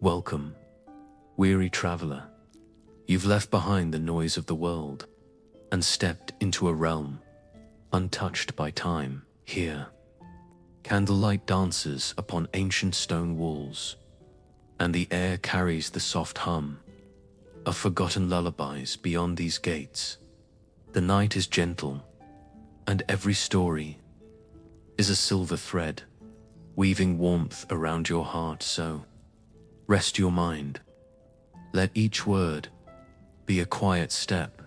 Welcome, weary traveler. You've left behind the noise of the world and stepped into a realm untouched by time. Here, candlelight dances upon ancient stone walls, and the air carries the soft hum of forgotten lullabies beyond these gates. The night is gentle, and every story is a silver thread, weaving warmth around your heart. So, rest your mind. Let each word be a quiet step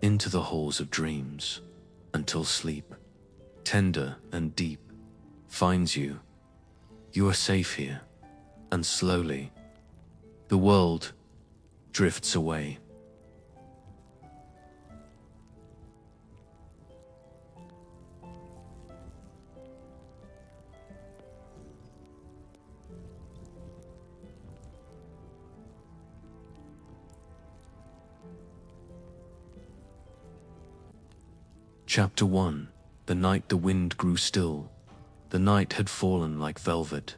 into the halls of dreams, until sleep, tender and deep, finds you. You are safe here, and slowly, the world drifts away. Chapter 1. The night the wind grew still. The night had fallen like velvet,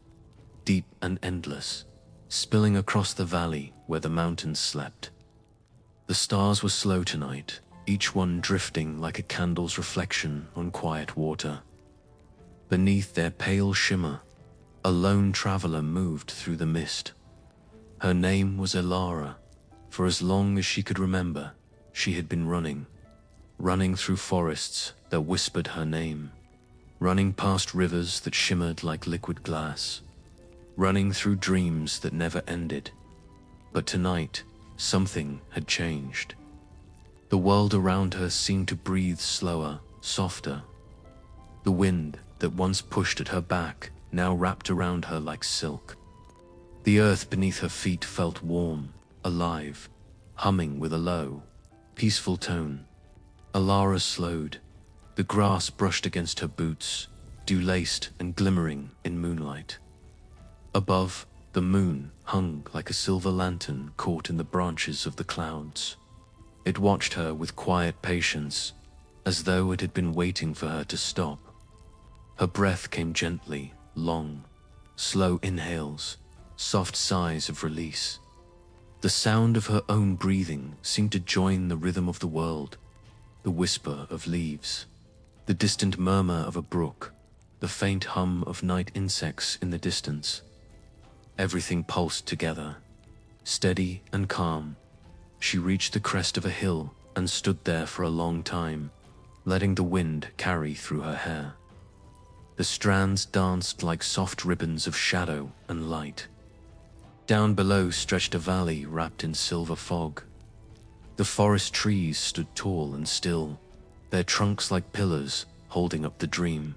deep and endless, spilling across the valley where the mountains slept. The stars were slow tonight, each one drifting like a candle's reflection on quiet water. Beneath their pale shimmer, a lone traveler moved through the mist. Her name was Elara. For as long as she could remember, she had been running through forests that whispered her name, running past rivers that shimmered like liquid glass, running through dreams that never ended. But tonight, something had changed. The world around her seemed to breathe slower, softer. The wind that once pushed at her back now wrapped around her like silk. The earth beneath her feet felt warm, alive, humming with a low, peaceful tone. Elara slowed. The grass brushed against her boots, dew-laced and glimmering in moonlight. Above, the moon hung like a silver lantern caught in the branches of the clouds. It watched her with quiet patience, as though it had been waiting for her to stop. Her breath came gently, long, slow inhales, soft sighs of release. The sound of her own breathing seemed to join the rhythm of the world. The whisper of leaves, the distant murmur of a brook, the faint hum of night insects in the distance. Everything pulsed together, steady and calm. She reached the crest of a hill and stood there for a long time, letting the wind carry through her hair. The strands danced like soft ribbons of shadow and light. Down below stretched a valley wrapped in silver fog. The forest trees stood tall and still, their trunks like pillars holding up the dream.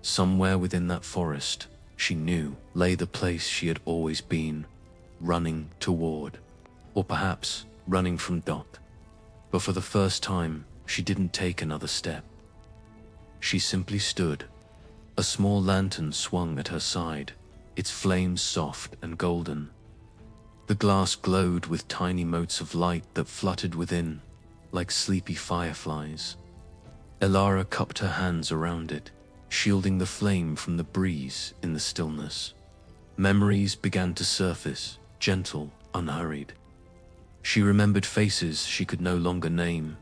Somewhere within that forest, she knew, lay the place she had always been, running toward, or perhaps running from Dot. But for the first time, she didn't take another step. She simply stood. A small lantern swung at her side, its flames soft and golden. The glass glowed with tiny motes of light that fluttered within, like sleepy fireflies. Elara cupped her hands around it, shielding the flame from the breeze in the stillness. Memories began to surface, gentle, unhurried. She remembered faces she could no longer name,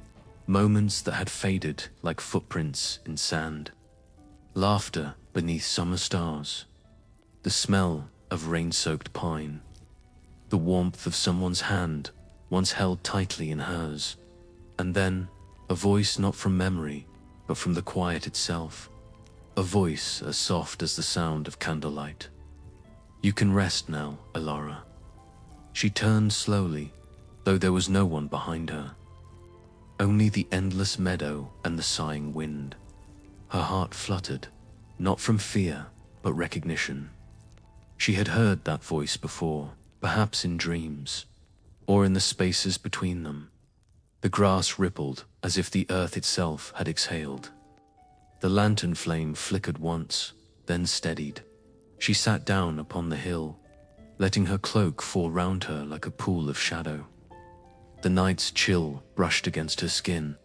moments that had faded like footprints in sand. Laughter beneath summer stars, the smell of rain-soaked pine, the warmth of someone's hand once held tightly in hers, and then a voice not from memory, but from the quiet itself, a voice as soft as the sound of candlelight. "You can rest now, Elara." She turned slowly, though there was no one behind her. Only the endless meadow and the sighing wind. Her heart fluttered, not from fear, but recognition. She had heard that voice before, perhaps in dreams, or in the spaces between them. The grass rippled as if the earth itself had exhaled. The lantern flame flickered once, then steadied. She sat down upon the hill, letting her cloak fall round her like a pool of shadow. The night's chill brushed against her skin,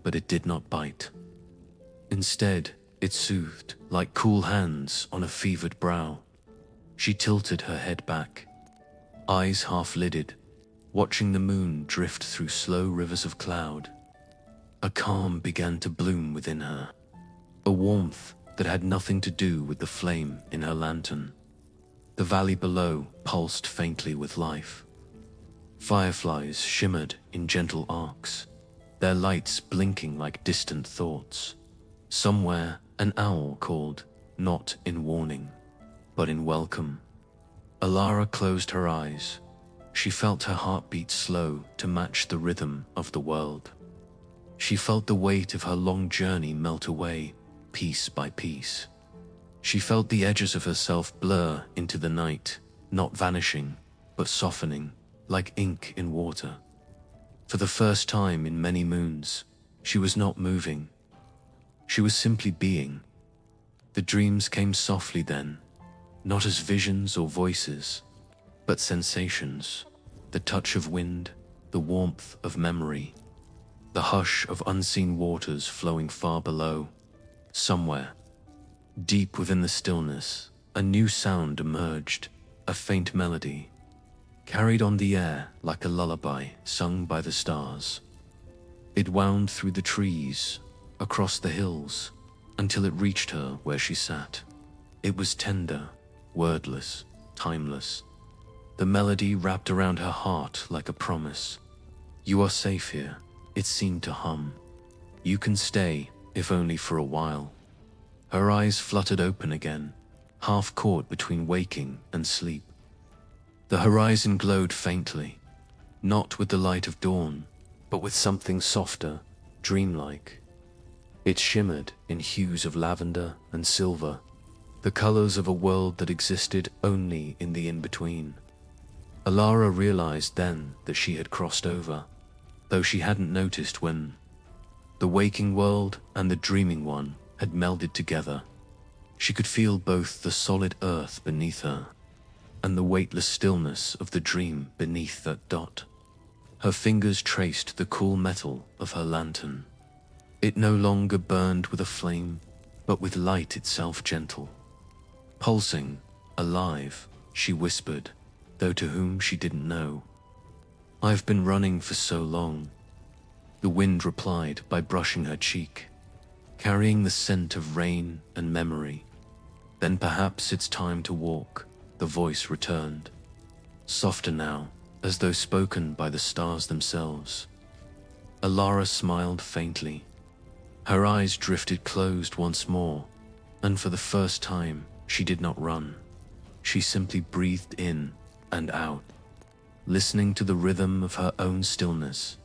but it did not bite. Instead, it soothed, like cool hands on a fevered brow. She tilted her head back, eyes half-lidded, watching the moon drift through slow rivers of cloud. A calm began to bloom within her, a warmth that had nothing to do with the flame in her lantern. The valley below pulsed faintly with life. Fireflies shimmered in gentle arcs, their lights blinking like distant thoughts. Somewhere, an owl called, not in warning, but in welcome. Alara closed her eyes. She felt her heartbeat slow to match the rhythm of the world. She felt the weight of her long journey melt away, piece by piece. She felt the edges of herself blur into the night, not vanishing, but softening, like ink in water. For the first time in many moons, she was not moving. She was simply being. The dreams came softly then, not as visions or voices, but sensations, the touch of wind, the warmth of memory, the hush of unseen waters flowing far below. Somewhere, deep within the stillness, a new sound emerged, a faint melody, carried on the air like a lullaby sung by the stars. It wound through the trees, across the hills, until it reached her where she sat. It was tender, wordless, timeless. The melody wrapped around her heart like a promise. You are safe here, it seemed to hum. You can stay, if only for a while. Her eyes fluttered open again, half caught between waking and sleep. The horizon glowed faintly, not with the light of dawn, but with something softer, dreamlike. It shimmered in hues of lavender and silver, the colors of a world that existed only in the in-between. Alara realized then that she had crossed over, though she hadn't noticed when. The waking world and the dreaming one had melded together. She could feel both the solid earth beneath her and the weightless stillness of the dream beneath that dot. Her fingers traced the cool metal of her lantern. It no longer burned with a flame, but with light itself gentle. Pulsing, alive, she whispered, though to whom she didn't know. I've been running for so long. The wind replied by brushing her cheek, carrying the scent of rain and memory. Then perhaps it's time to walk, the voice returned, softer now, as though spoken by the stars themselves. Alara smiled faintly. Her eyes drifted closed once more, and for the first time, she did not run. She simply breathed in and out, listening to the rhythm of her own stillness,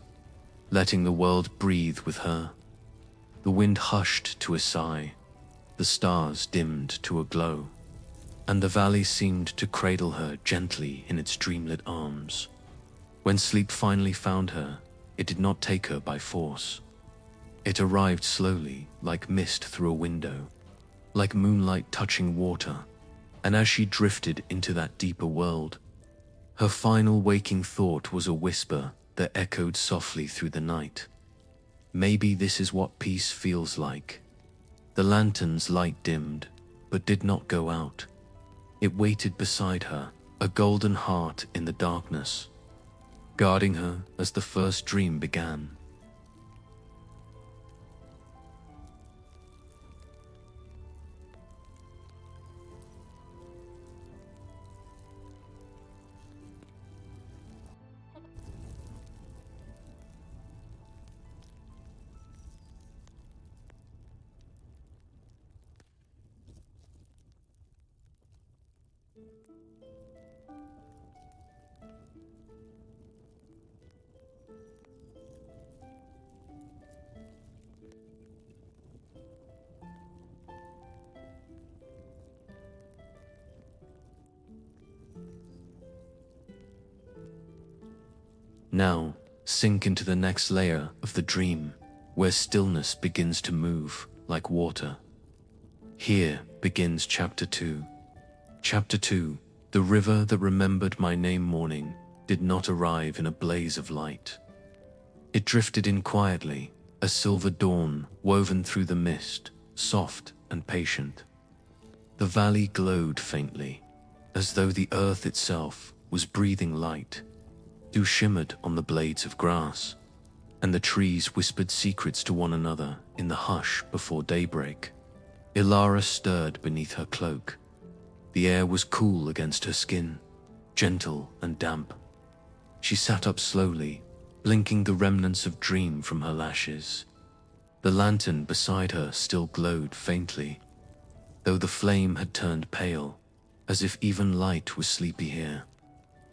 letting the world breathe with her. The wind hushed to a sigh, the stars dimmed to a glow, and the valley seemed to cradle her gently in its dreamlit arms. When sleep finally found her, it did not take her by force. It arrived slowly, like mist through a window, like moonlight touching water, and as she drifted into that deeper world, her final waking thought was a whisper that echoed softly through the night. Maybe this is what peace feels like. The lantern's light dimmed, but did not go out. It waited beside her, a golden heart in the darkness, guarding her as the first dream began. Now, sink into the next layer of the dream, where stillness begins to move like water. Here begins Chapter 2. Chapter 2, the river that remembered my name morning did not arrive in a blaze of light. It drifted in quietly, a silver dawn woven through the mist, soft and patient. The valley glowed faintly, as though the earth itself was breathing light. Dew shimmered on the blades of grass, and the trees whispered secrets to one another in the hush before daybreak. Ilara stirred beneath her cloak. The air was cool against her skin, gentle and damp. She sat up slowly, blinking the remnants of dream from her lashes. The lantern beside her still glowed faintly, though the flame had turned pale, as if even light was sleepy here.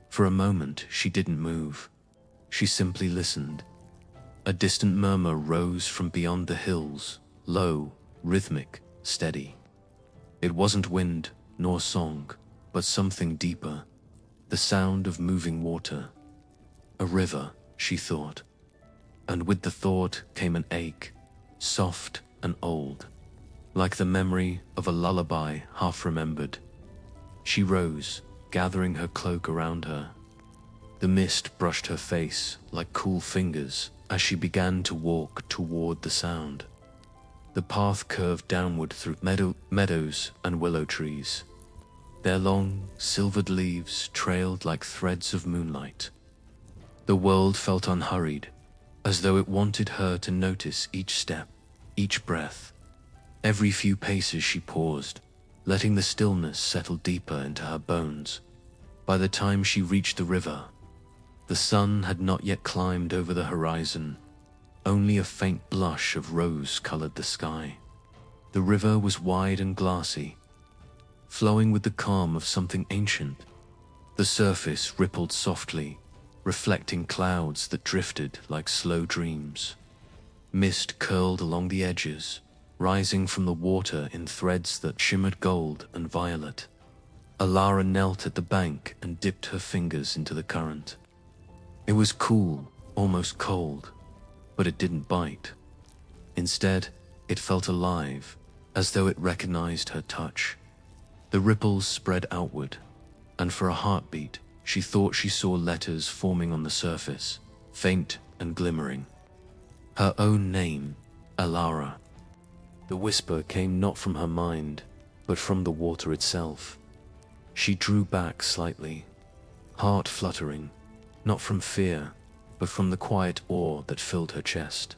For a moment she didn't move. She simply listened. A distant murmur rose from beyond the hills, low, rhythmic, steady. It wasn't wind nor song, but something deeper, the sound of moving water. A river, she thought. And with the thought came an ache, soft and old, like the memory of a lullaby half remembered. She rose, gathering her cloak around her. The mist brushed her face like cool fingers as she began to walk toward the sound. The path curved downward through meadows and willow trees. Their long, silvered leaves trailed like threads of moonlight. The world felt unhurried, as though it wanted her to notice each step, each breath. Every few paces she paused, letting the stillness settle deeper into her bones. By the time she reached the river, the sun had not yet climbed over the horizon. Only a faint blush of rose colored the sky. The river was wide and glassy, flowing with the calm of something ancient. The surface rippled softly, reflecting clouds that drifted like slow dreams. Mist curled along the edges, rising from the water in threads that shimmered gold and violet. Ilara knelt at the bank and dipped her fingers into the current. It was cool, almost cold, but it didn't bite. Instead, it felt alive, as though it recognized her touch. The ripples spread outward, and for a heartbeat, she thought she saw letters forming on the surface, faint and glimmering. Her own name, Ilara. The whisper came not from her mind, but from the water itself. She drew back slightly, heart fluttering, not from fear, but from the quiet awe that filled her chest.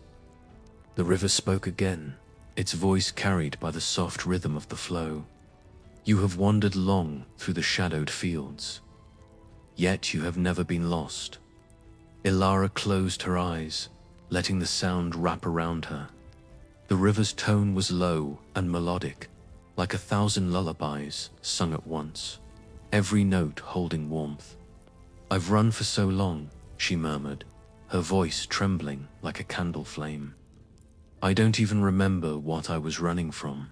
The river spoke again, its voice carried by the soft rhythm of the flow. You have wandered long through the shadowed fields, yet you have never been lost. Ilara closed her eyes, letting the sound wrap around her. The river's tone was low and melodic, like 1,000 lullabies sung at once, every note holding warmth. I've run for so long, she murmured, her voice trembling like a candle flame. I don't even remember what I was running from.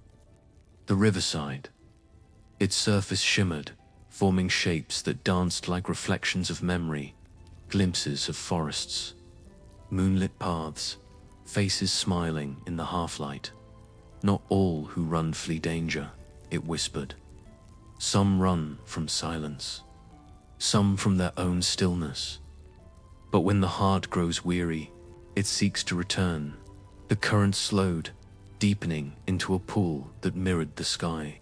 The riverside. Its surface shimmered, forming shapes that danced like reflections of memory, glimpses of forests, moonlit paths, faces smiling in the half-light. Not all who run flee danger, it whispered. Some run from silence, some from their own stillness. But when the heart grows weary, it seeks to return. The current slowed, deepening into a pool that mirrored the sky.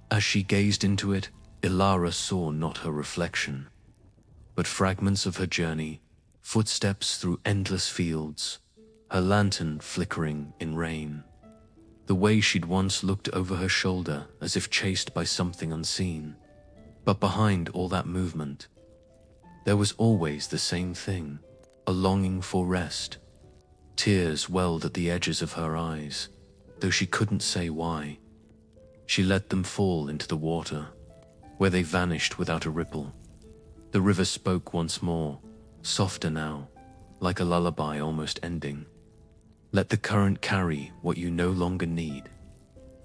As she gazed into it, Ilara saw not her reflection, but fragments of her journey, footsteps through endless fields, her lantern flickering in rain. The way she'd once looked over her shoulder as if chased by something unseen. But behind all that movement, there was always the same thing, a longing for rest. Tears welled at the edges of her eyes, though she couldn't say why. She let them fall into the water, where they vanished without a ripple. The river spoke once more, softer now, like a lullaby almost ending. Let the current carry what you no longer need.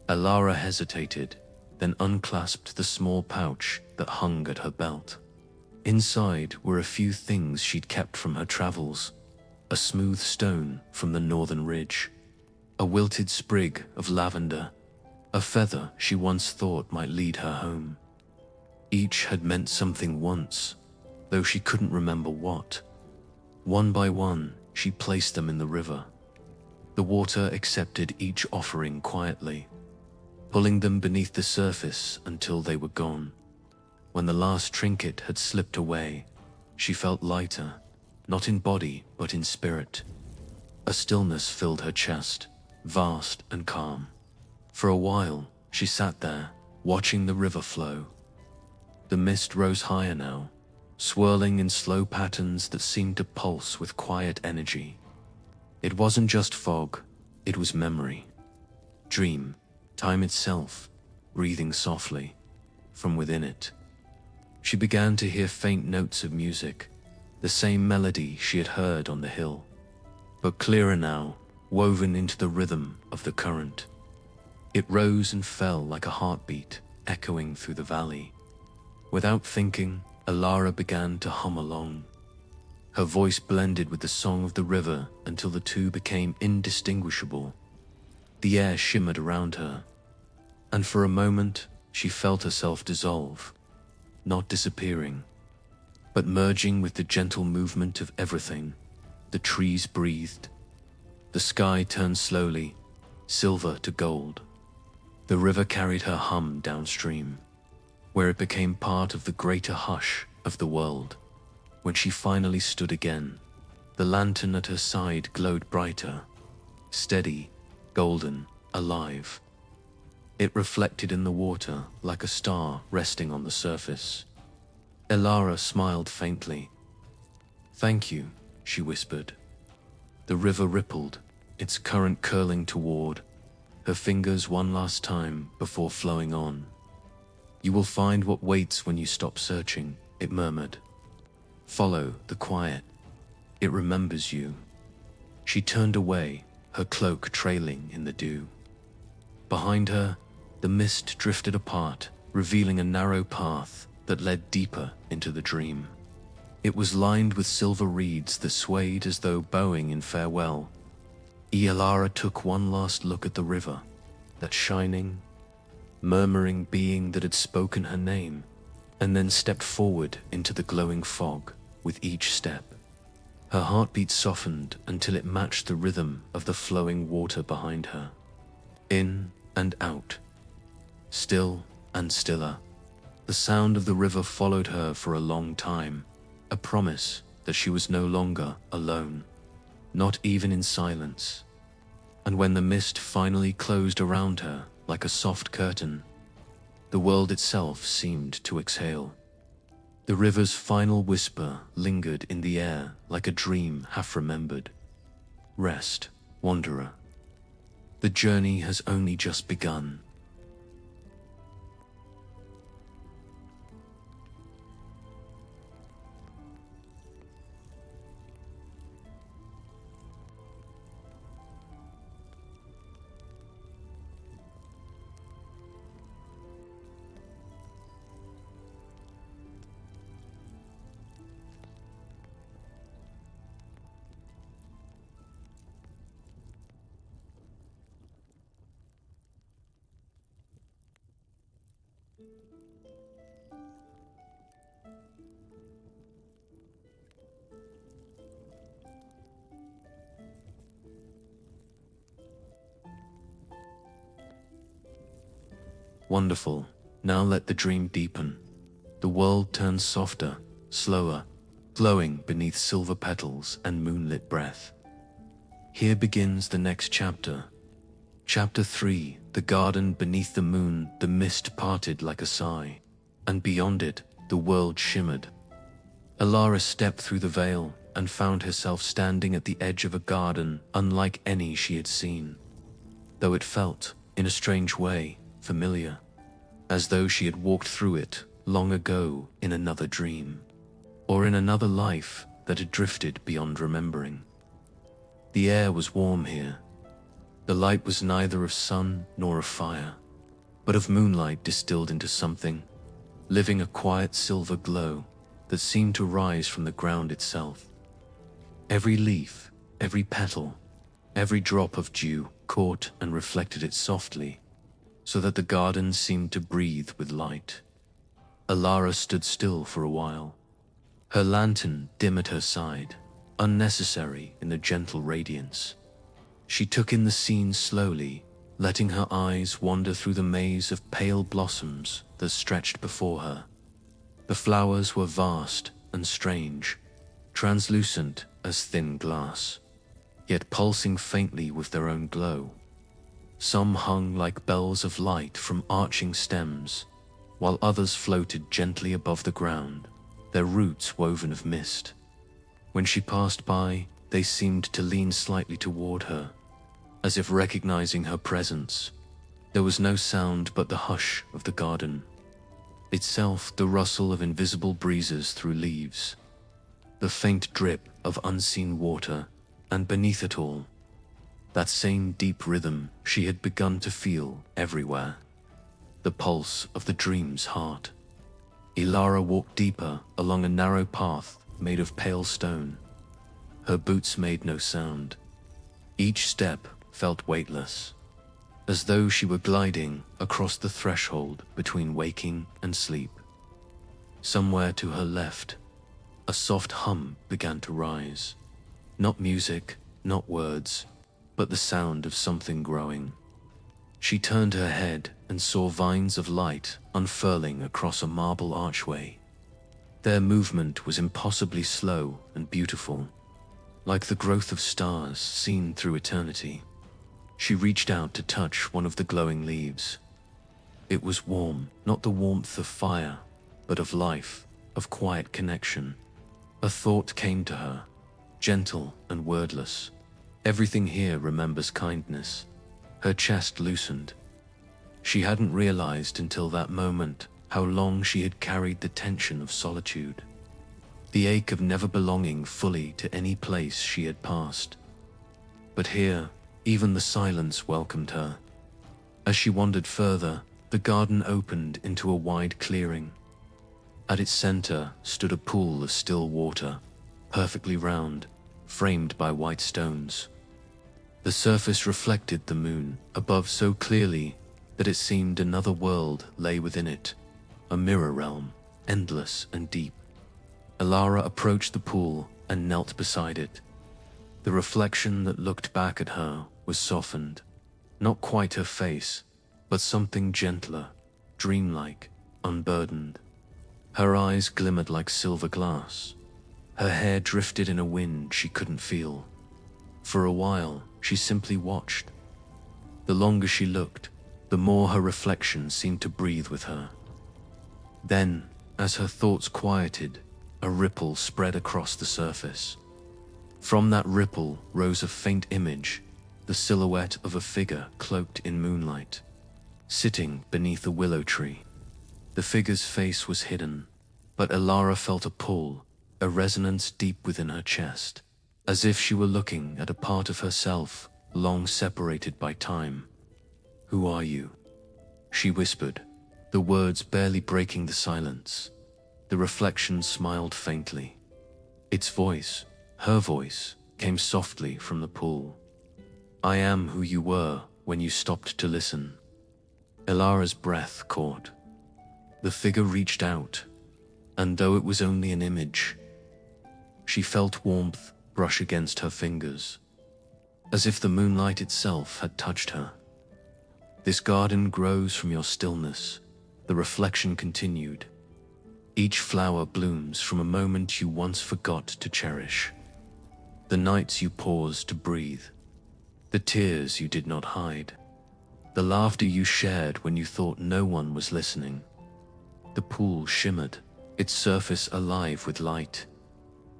Ilara hesitated, then unclasped the small pouch that hung at her belt. Inside were a few things she'd kept from her travels: a smooth stone from the northern ridge, a wilted sprig of lavender, a feather she once thought might lead her home. Each had meant something once, though she couldn't remember what. One by one, she placed them in the river. The water accepted each offering quietly, pulling them beneath the surface until they were gone. When the last trinket had slipped away, she felt lighter, not in body but in spirit. A stillness filled her chest, vast and calm. For a while, she sat there, watching the river flow. The mist rose higher now, swirling in slow patterns that seemed to pulse with quiet energy. It wasn't just fog, it was memory. Dream, time itself, breathing softly from within it. She began to hear faint notes of music, the same melody she had heard on the hill, but clearer now, woven into the rhythm of the current. It rose and fell like a heartbeat, echoing through the valley. Without thinking, Alara began to hum along. Her voice blended with the song of the river until the two became indistinguishable. The air shimmered around her, and for a moment she felt herself dissolve, not disappearing, but merging with the gentle movement of everything. The trees breathed. The sky turned slowly, silver to gold. The river carried her hum downstream, where it became part of the greater hush of the world. When she finally stood again, the lantern at her side glowed brighter, steady, golden, alive. It reflected in the water like a star resting on the surface. Alara smiled faintly. "Thank you," she whispered. The river rippled, its current curling toward her fingers one last time before flowing on. "You will find what waits when you stop searching," it murmured. "Follow the quiet. It remembers you." She turned away, her cloak trailing in the dew. Behind her, the mist drifted apart, revealing a narrow path that led deeper into the dream. It was lined with silver reeds that swayed as though bowing in farewell. Alara took one last look at the river, that shining, murmuring being that had spoken her name, and then stepped forward into the glowing fog. With each step, her heartbeat softened until it matched the rhythm of the flowing water behind her. In and out, still and stiller. The sound of the river followed her for a long time, a promise that she was no longer alone, not even in silence. And when the mist finally closed around her like a soft curtain, the world itself seemed to exhale. The river's final whisper lingered in the air like a dream half-remembered. "Rest, wanderer. The journey has only just begun." Wonderful. Now let the dream deepen. The world turns softer, slower, glowing beneath silver petals and moonlit breath. Here begins the next chapter. Chapter 3, the garden beneath the moon. The mist parted like a sigh, and beyond it, the world shimmered. Alara stepped through the veil and found herself standing at the edge of a garden unlike any she had seen, though it felt, in a strange way, familiar, as though she had walked through it long ago in another dream, or in another life that had drifted beyond remembering. The air was warm here. The light was neither of sun nor of fire, but of moonlight distilled into something, living a quiet silver glow that seemed to rise from the ground itself. Every leaf, every petal, every drop of dew caught and reflected it softly, so that the garden seemed to breathe with light. Alara stood still for a while, her lantern dim at her side, unnecessary in the gentle radiance. She took in the scene slowly, letting her eyes wander through the maze of pale blossoms that stretched before her. The flowers were vast and strange, translucent as thin glass, yet pulsing faintly with their own glow. Some hung like bells of light from arching stems, while others floated gently above the ground, their roots woven of mist. When she passed by, they seemed to lean slightly toward her, as if recognizing her presence. There was no sound but the hush of the garden, itself the rustle of invisible breezes through leaves, the faint drip of unseen water, and beneath it all, that same deep rhythm she had begun to feel everywhere, the pulse of the dream's heart. Ilara walked deeper along a narrow path made of pale stone. Her boots made no sound. Each step felt weightless, as though she were gliding across the threshold between waking and sleep. Somewhere to her left, a soft hum began to rise. Not music, not words, but the sound of something growing. She turned her head and saw vines of light unfurling across a marble archway. Their movement was impossibly slow and beautiful, like the growth of stars seen through eternity. She reached out to touch one of the glowing leaves. It was warm, not the warmth of fire, but of life, of quiet connection. A thought came to her, gentle and wordless. Everything here remembers kindness. Her chest loosened. She hadn't realized until that moment how long she had carried the tension of solitude, the ache of never belonging fully to any place she had passed. But here, even the silence welcomed her. As she wandered further, the garden opened into a wide clearing. At its center stood a pool of still water, perfectly round, framed by white stones. The surface reflected the moon above so clearly that it seemed another world lay within it, a mirror realm, endless and deep. Ilara approached the pool and knelt beside it. The reflection that looked back at her was softened, not quite her face, but something gentler, dreamlike, unburdened. Her eyes glimmered like silver glass. Her hair drifted in a wind she couldn't feel. For a while, she simply watched. The longer she looked, the more her reflection seemed to breathe with her. Then, as her thoughts quieted, a ripple spread across the surface. From that ripple rose a faint image, the silhouette of a figure cloaked in moonlight, sitting beneath a willow tree. The figure's face was hidden, but Ilara felt a pull, a resonance deep within her chest, as if she were looking at a part of herself long separated by time. "Who are you?" she whispered, the words barely breaking the silence. The reflection smiled faintly. Its voice, her voice, came softly from the pool. "I am who you were when you stopped to listen." Ilara's breath caught. The figure reached out, and though it was only an image, she felt warmth brush against her fingers, as if the moonlight itself had touched her. "This garden grows from your stillness," the reflection continued. "Each flower blooms from a moment you once forgot to cherish. The nights you paused to breathe, the tears you did not hide, the laughter you shared when you thought no one was listening." The pool shimmered, its surface alive with light.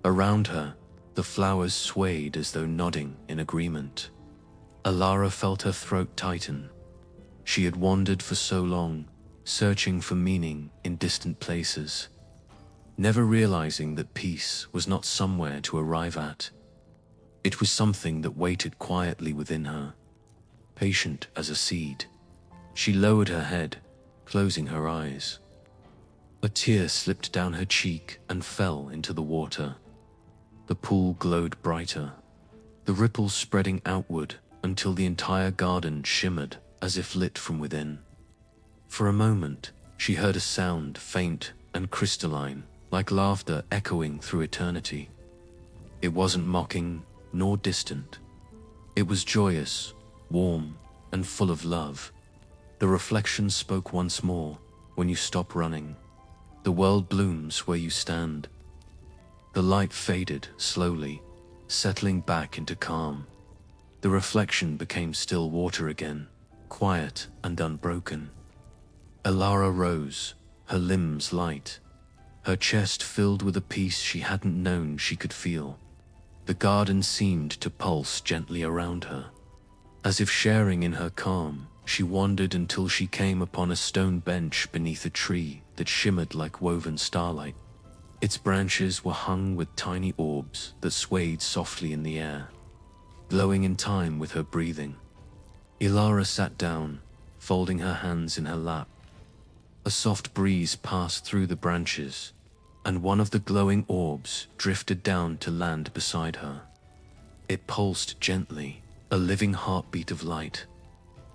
Around her, the flowers swayed as though nodding in agreement. Ilara felt her throat tighten. She had wandered for so long, searching for meaning in distant places, never realizing that peace was not somewhere to arrive at. It was something that waited quietly within her, patient as a seed. She lowered her head, closing her eyes. A tear slipped down her cheek and fell into the water. The pool glowed brighter, the ripples spreading outward until the entire garden shimmered as if lit from within. For a moment, she heard a sound faint and crystalline, like laughter echoing through eternity. It wasn't mocking nor distant. It was joyous, warm, and full of love. The reflection spoke once more. "When you stop running, The world blooms where you stand. The light faded slowly, settling back into calm. The reflection became still water again, quiet and unbroken. Elara rose, her limbs light, her chest filled with a peace she hadn't known she could feel. The garden seemed to pulse gently around her. As if sharing in her calm, she wandered until she came upon a stone bench beneath a tree that shimmered like woven starlight. Its branches were hung with tiny orbs that swayed softly in the air, glowing in time with her breathing. Elara sat down, folding her hands in her lap. A soft breeze passed through the branches, and one of the glowing orbs drifted down to land beside her. It pulsed gently, a living heartbeat of light.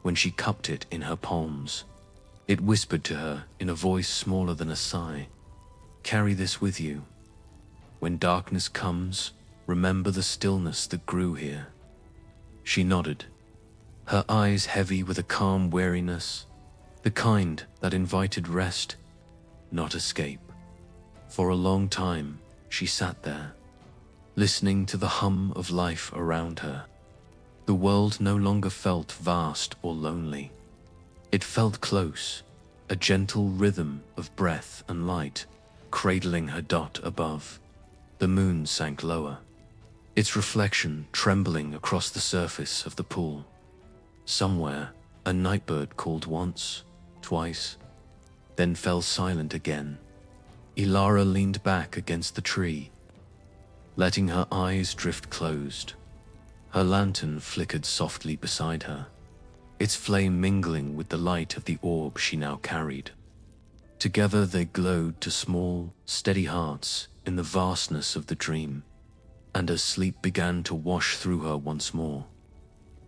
When she cupped it in her palms, it whispered to her in a voice smaller than a sigh, "Carry this with you. When darkness comes, remember the stillness that grew here." She nodded, her eyes heavy with a calm weariness, the kind that invited rest, not escape. For a long time, she sat there, listening to the hum of life around her. The world no longer felt vast or lonely. It felt close, a gentle rhythm of breath and light, cradling her dot above. The moon sank lower, its reflection trembling across the surface of the pool. Somewhere, a nightbird called once, twice, then fell silent again. Elara leaned back against the tree, letting her eyes drift closed. Her lantern flickered softly beside her, its flame mingling with the light of the orb she now carried. Together they glowed to small, steady hearts in the vastness of the dream, and as sleep began to wash through her once more,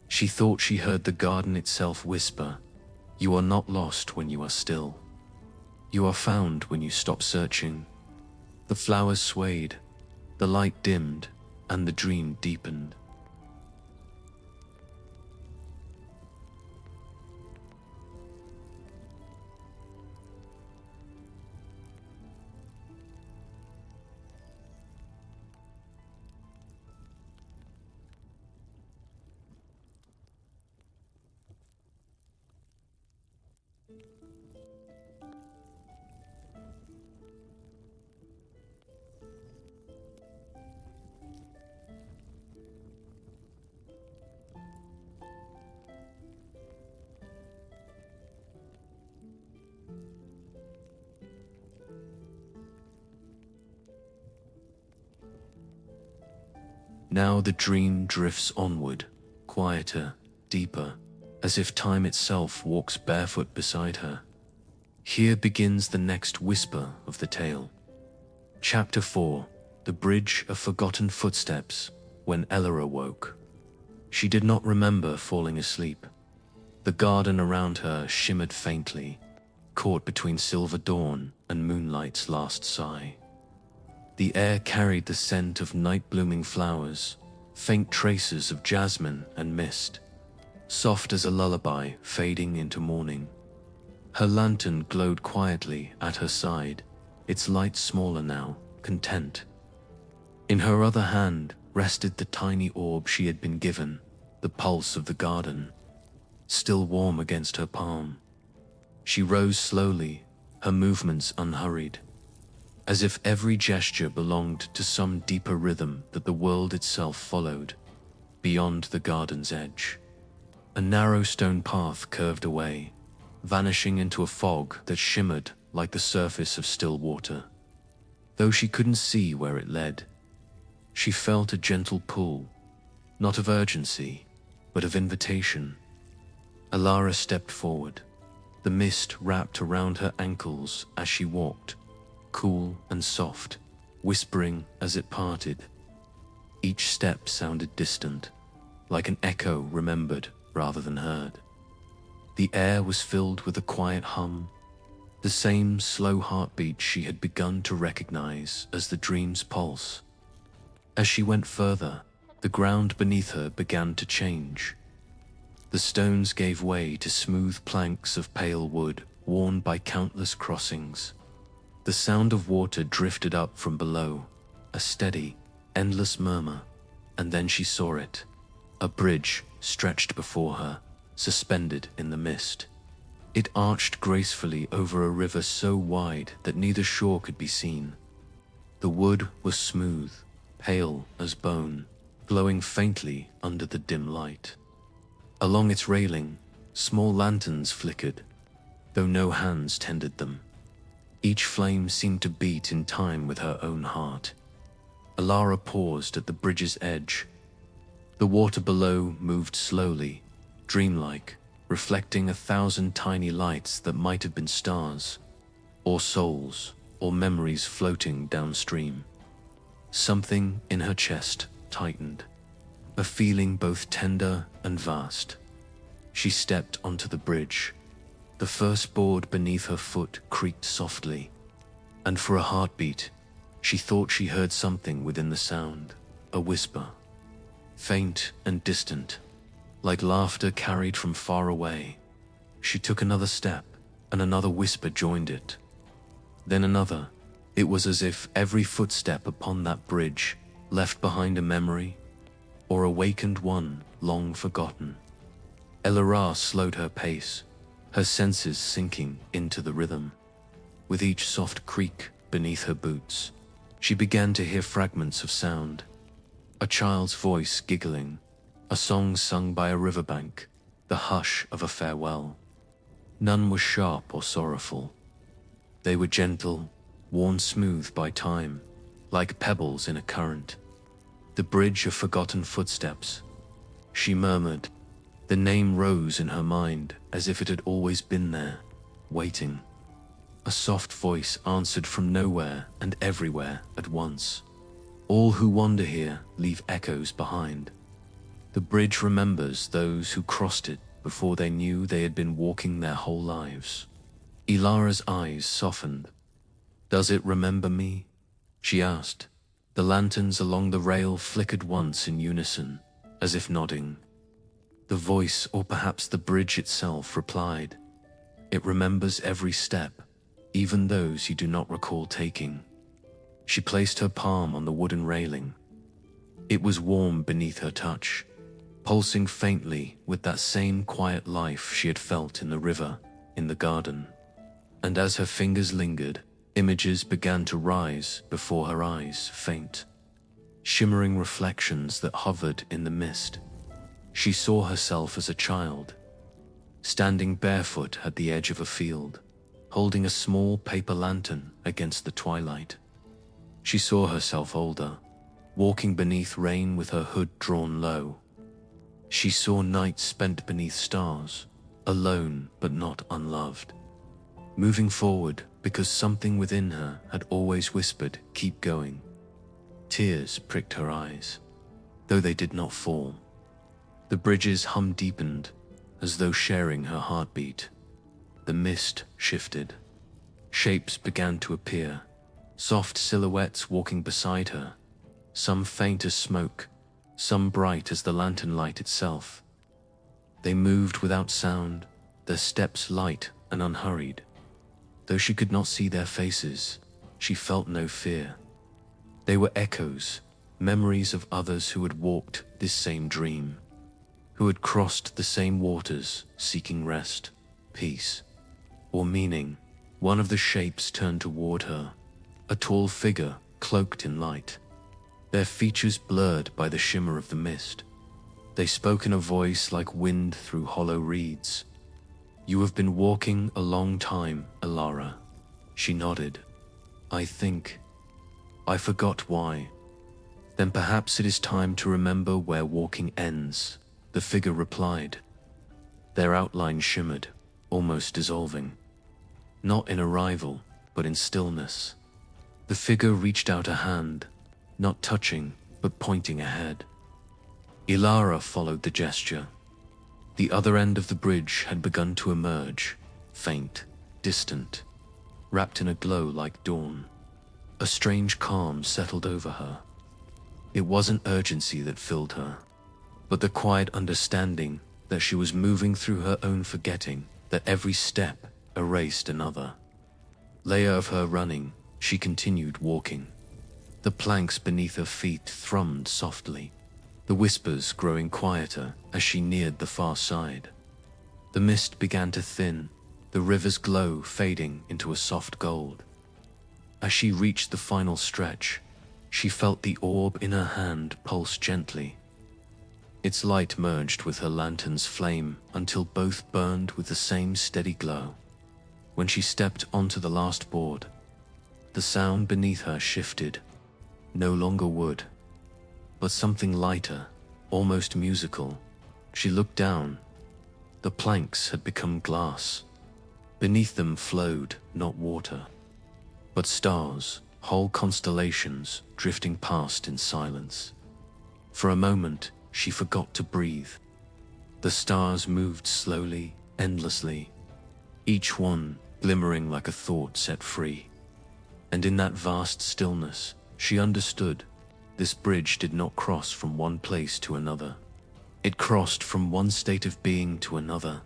she thought she heard the garden itself whisper, "You are not lost when you are still. You are found when you stop searching." The flowers swayed, the light dimmed, and the dream deepened. Now the dream drifts onward, quieter, deeper, as if time itself walks barefoot beside her. Here begins the next whisper of the tale. Chapter 4: The Bridge of Forgotten Footsteps. When Elara woke, she did not remember falling asleep. The garden around her shimmered faintly, caught between silver dawn and moonlight's last sigh. The air carried the scent of night-blooming flowers, faint traces of jasmine and mist, soft as a lullaby fading into morning. Her lantern glowed quietly at her side, its light smaller now, content. In her other hand rested the tiny orb she had been given, the pulse of the garden, still warm against her palm. She rose slowly, her movements unhurried, as if every gesture belonged to some deeper rhythm that the world itself followed. Beyond the garden's edge, a narrow stone path curved away, vanishing into a fog that shimmered like the surface of still water. Though she couldn't see where it led, she felt a gentle pull, not of urgency, but of invitation. Elara stepped forward, the mist wrapped around her ankles as she walked, cool and soft, whispering as it parted. Each step sounded distant, like an echo remembered rather than heard. The air was filled with a quiet hum, the same slow heartbeat she had begun to recognize as the dream's pulse. As she went further, the ground beneath her began to change. The stones gave way to smooth planks of pale wood worn by countless crossings. The sound of water drifted up from below, a steady, endless murmur, and then she saw it. A bridge stretched before her, suspended in the mist. It arched gracefully over a river so wide that neither shore could be seen. The wood was smooth, pale as bone, glowing faintly under the dim light. Along its railing, small lanterns flickered, though no hands tended them. Each flame seemed to beat in time with her own heart. Alara paused at the bridge's edge. The water below moved slowly, dreamlike, reflecting 1,000 tiny lights that might have been stars, or souls, or memories floating downstream. Something in her chest tightened, a feeling both tender and vast. She stepped onto the bridge. The first board beneath her foot creaked softly, and for a heartbeat, she thought she heard something within the sound, a whisper, faint and distant, like laughter carried from far away. She took another step, and another whisper joined it. Then another. It was as if every footstep upon that bridge left behind a memory, or awakened one long forgotten. Alara slowed her pace, her senses sinking into the rhythm. With each soft creak beneath her boots, she began to hear fragments of sound. A child's voice giggling, a song sung by a riverbank, the hush of a farewell. None was sharp or sorrowful. They were gentle, worn smooth by time, like pebbles in a current. The bridge of forgotten footsteps. She murmured. The name rose in her mind as if it had always been there, waiting. A soft voice answered from nowhere and everywhere at once. All who wander here leave echoes behind. The bridge remembers those who crossed it before they knew they had been walking their whole lives. Ilara's eyes softened. "Does it remember me?" she asked. The lanterns along the rail flickered once in unison, as if nodding. The voice, or perhaps the bridge itself, replied, "It remembers every step, even those you do not recall taking." She placed her palm on the wooden railing. It was warm beneath her touch, pulsing faintly with that same quiet life she had felt in the river, in the garden. And as her fingers lingered, images began to rise before her eyes, faint, shimmering reflections that hovered in the mist. She saw herself as a child, standing barefoot at the edge of a field, holding a small paper lantern against the twilight. She saw herself older, walking beneath rain with her hood drawn low. She saw nights spent beneath stars, alone but not unloved, moving forward because something within her had always whispered, "Keep going." Tears pricked her eyes, though they did not fall. The bridge's hum deepened, as though sharing her heartbeat. The mist shifted. Shapes began to appear, soft silhouettes walking beside her, some faint as smoke, some bright as the lantern light itself. They moved without sound, their steps light and unhurried. Though she could not see their faces, she felt no fear. They were echoes, memories of others who had walked this same dream, who had crossed the same waters, seeking rest, peace, or meaning. One of the shapes turned toward her, a tall figure cloaked in light, their features blurred by the shimmer of the mist. They spoke in a voice like wind through hollow reeds. "You have been walking a long time, Alara." She nodded. I forgot why." "Then perhaps it is time to remember where walking ends," the figure replied. Their outline shimmered, almost dissolving. Not in arrival, but in stillness. The figure reached out a hand, not touching, but pointing ahead. Alara followed the gesture. The other end of the bridge had begun to emerge, faint, distant, wrapped in a glow like dawn. A strange calm settled over her. It wasn't urgency that filled her, but the quiet understanding that she was moving through her own forgetting, that every step erased another. Layer of her running, She continued walking. The planks beneath her feet thrummed softly, the whispers growing quieter as she neared the far side. The mist began to thin, the river's glow fading into a soft gold. As she reached the final stretch, she felt the orb in her hand pulse gently. Its light merged with her lantern's flame until both burned with the same steady glow. When she stepped onto the last board, the sound beneath her shifted, no longer wood, but something lighter, almost musical. She looked down. The planks had become glass. Beneath them flowed not water, but stars, whole constellations drifting past in silence. For a moment, she forgot to breathe. The stars moved slowly, endlessly, each one glimmering like a thought set free. And in that vast stillness, she understood this bridge did not cross from one place to another. It crossed from one state of being to another,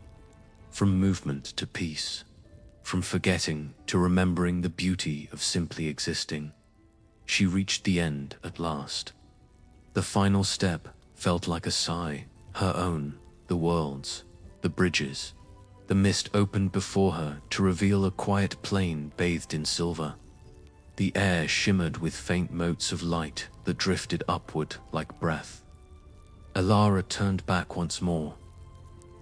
from movement to peace, from forgetting to remembering the beauty of simply existing. She reached the end at last. The final step felt like a sigh, her own, the world's, the bridges. The mist opened before her to reveal a quiet plain bathed in silver. The air shimmered with faint motes of light that drifted upward like breath. Alara turned back once more.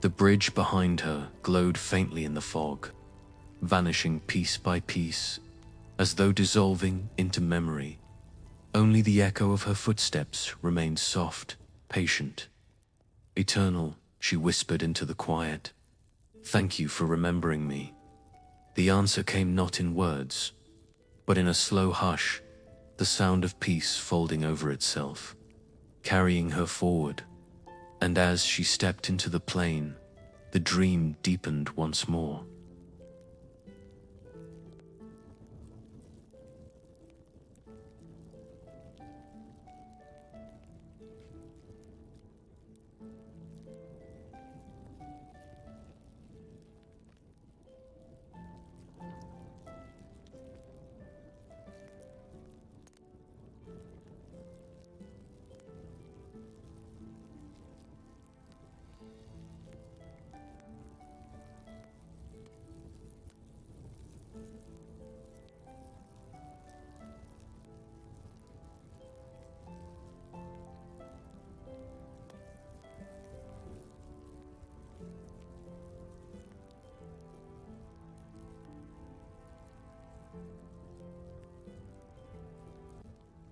The bridge behind her glowed faintly in the fog, vanishing piece by piece, as though dissolving into memory. Only the echo of her footsteps remained soft, patient. Eternal, she whispered into the quiet. Thank you for remembering me. The answer came not in words, but in a slow hush, the sound of peace folding over itself, carrying her forward. And as she stepped into the plain, the dream deepened once more.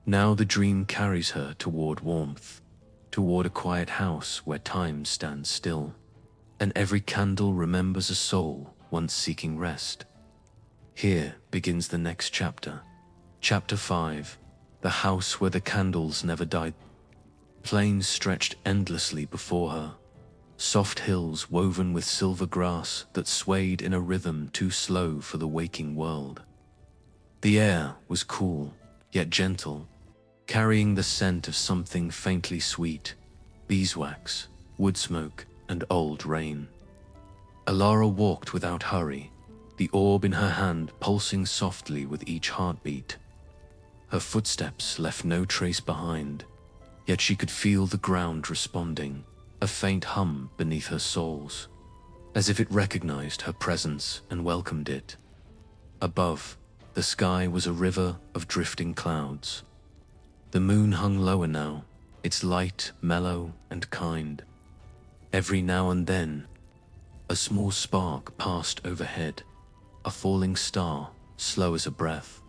Now the dream carries her toward warmth, toward a quiet house where time stands still, and every candle remembers a soul once seeking rest. Here begins the next chapter. Chapter 5, The House Where the Candles Never Died. Plains stretched endlessly before her, soft hills woven with silver grass that swayed in a rhythm too slow for the waking world. The air was cool, yet gentle, carrying the scent of something faintly sweet, beeswax, wood smoke, and old rain. Alara walked without hurry, the orb in her hand pulsing softly with each heartbeat. Her footsteps left no trace behind, yet she could feel the ground responding, a faint hum beneath her soles, as if it recognized her presence and welcomed it. Above, the sky was a river of drifting clouds. The moon hung lower now, its light mellow and kind. Every now and then, a small spark passed overhead, a falling star, slow as a breath,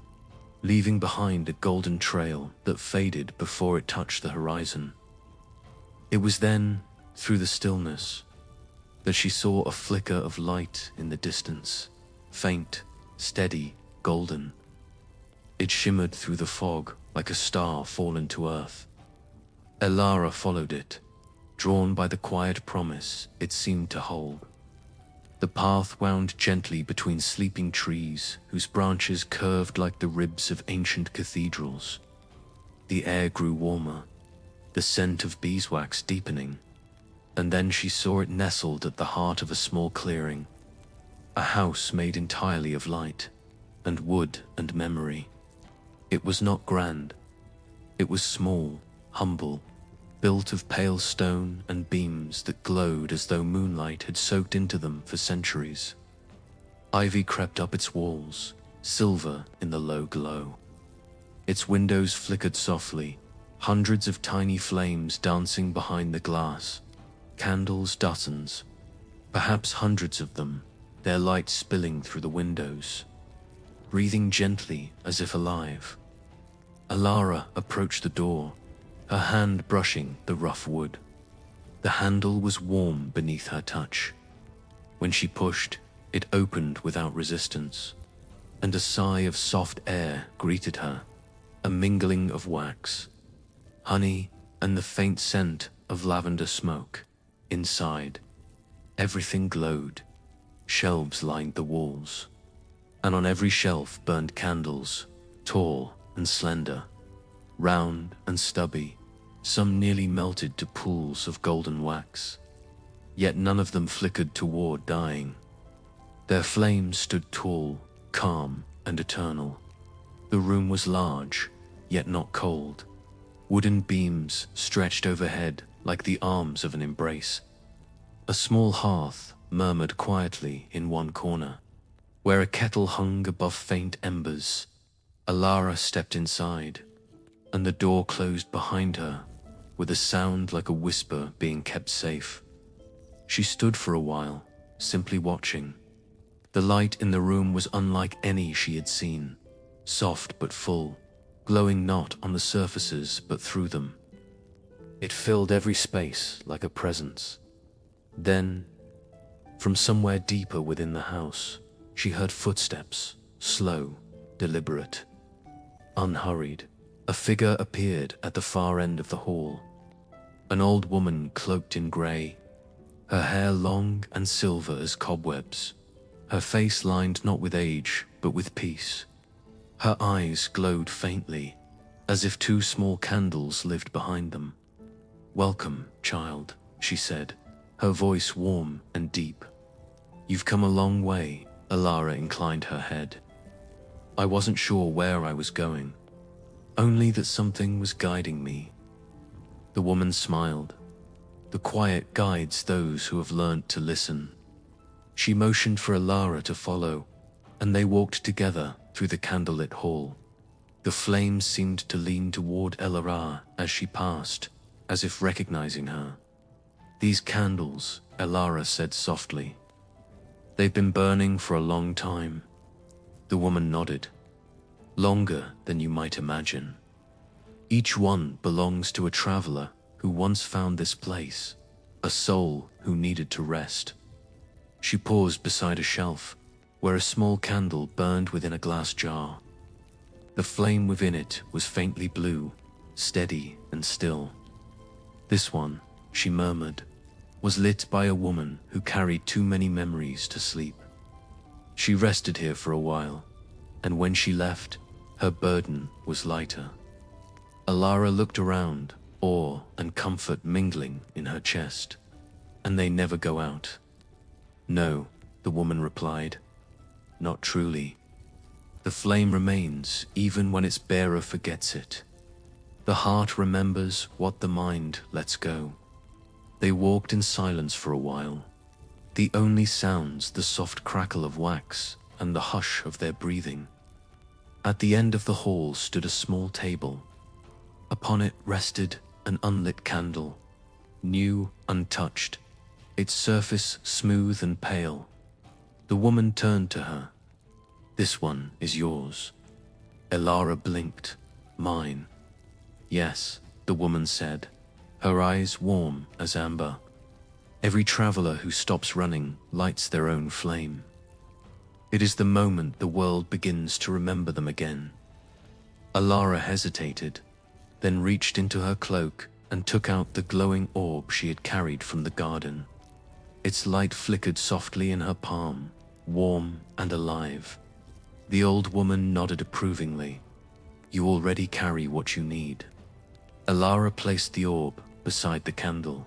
leaving behind a golden trail that faded before it touched the horizon. It was then, through the stillness, that she saw a flicker of light in the distance, faint, steady, golden. It shimmered through the fog like a star fallen to earth. Alara followed it, drawn by the quiet promise it seemed to hold. The path wound gently between sleeping trees whose branches curved like the ribs of ancient cathedrals. The air grew warmer, the scent of beeswax deepening, and then she saw it nestled at the heart of a small clearing, a house made entirely of light, and wood and memory. It was not grand. It was small, humble, built of pale stone and beams that glowed as though moonlight had soaked into them for centuries. Ivy crept up its walls, silver in the low glow. Its windows flickered softly, hundreds of tiny flames dancing behind the glass, candles dozens, perhaps hundreds of them, their light spilling through the windows, breathing gently as if alive. Alara approached the door, her hand brushing the rough wood. The handle was warm beneath her touch. When she pushed, it opened without resistance, and a sigh of soft air greeted her, a mingling of wax, honey, and the faint scent of lavender smoke. Inside, everything glowed. Shelves lined the walls, and on every shelf burned candles, tall and slender, round and stubby, some nearly melted to pools of golden wax. Yet none of them flickered toward dying. Their flames stood tall, calm, and eternal. The room was large, yet not cold. Wooden beams stretched overhead like the arms of an embrace. A small hearth murmured quietly in one corner, where a kettle hung above faint embers. Alara stepped inside, and the door closed behind her, with a sound like a whisper being kept safe. She stood for a while, simply watching. The light in the room was unlike any she had seen, soft but full, glowing not on the surfaces but through them. It filled every space like a presence. Then, from somewhere deeper within the house, she heard footsteps, slow, deliberate, unhurried. A figure appeared at the far end of the hall. An old woman cloaked in grey, her hair long and silver as cobwebs, her face lined not with age but with peace. Her eyes glowed faintly, as if two small candles lived behind them. "Welcome, child," she said, her voice warm and deep. "You've come a long way." Alara inclined her head. "I wasn't sure where I was going, only that something was guiding me." The woman smiled. "The quiet guides those who have learned to listen." She motioned for Alara to follow, and they walked together through the candlelit hall. The flames seemed to lean toward Alara as she passed, as if recognizing her. "These candles," Alara said softly. "They've been burning for a long time." The woman nodded. "Longer than you might imagine. Each one belongs to a traveler who once found this place, a soul who needed to rest." She paused beside a shelf, where a small candle burned within a glass jar. The flame within it was faintly blue, steady and still. "This one," she murmured, "was lit by a woman who carried too many memories to sleep. She rested here for a while, and when she left, her burden was lighter." Alara looked around, awe and comfort mingling in her chest. "And they never go out?" "No," the woman replied. "Not truly. The flame remains even when its bearer forgets it. The heart remembers what the mind lets go." They walked in silence for a while, the only sounds the soft crackle of wax and the hush of their breathing. At the end of the hall stood a small table. Upon it rested an unlit candle, new, untouched, its surface smooth and pale. The woman turned to her. "This one is yours." Alara blinked. "Mine?" "Yes," the woman said, her eyes warm as amber. "Every traveler who stops running lights their own flame. It is the moment the world begins to remember them again." Alara hesitated, then reached into her cloak and took out the glowing orb she had carried from the garden. Its light flickered softly in her palm, warm and alive. The old woman nodded approvingly. "You already carry what you need." Alara placed the orb beside the candle.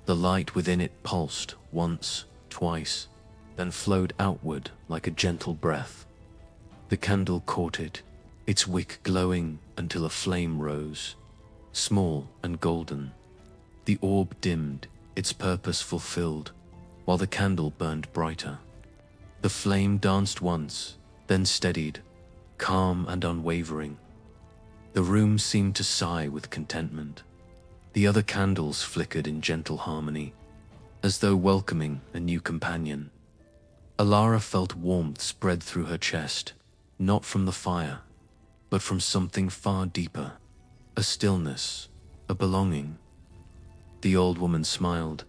The light within it pulsed once, twice, then flowed outward like a gentle breath. The candle caught it, its wick glowing until a flame rose, small and golden. The orb dimmed, its purpose fulfilled, while the candle burned brighter. The flame danced once, then steadied, calm and unwavering. The room seemed to sigh with contentment. The other candles flickered in gentle harmony, as though welcoming a new companion. Alara felt warmth spread through her chest, not from the fire, but from something far deeper, a stillness, a belonging. The old woman smiled.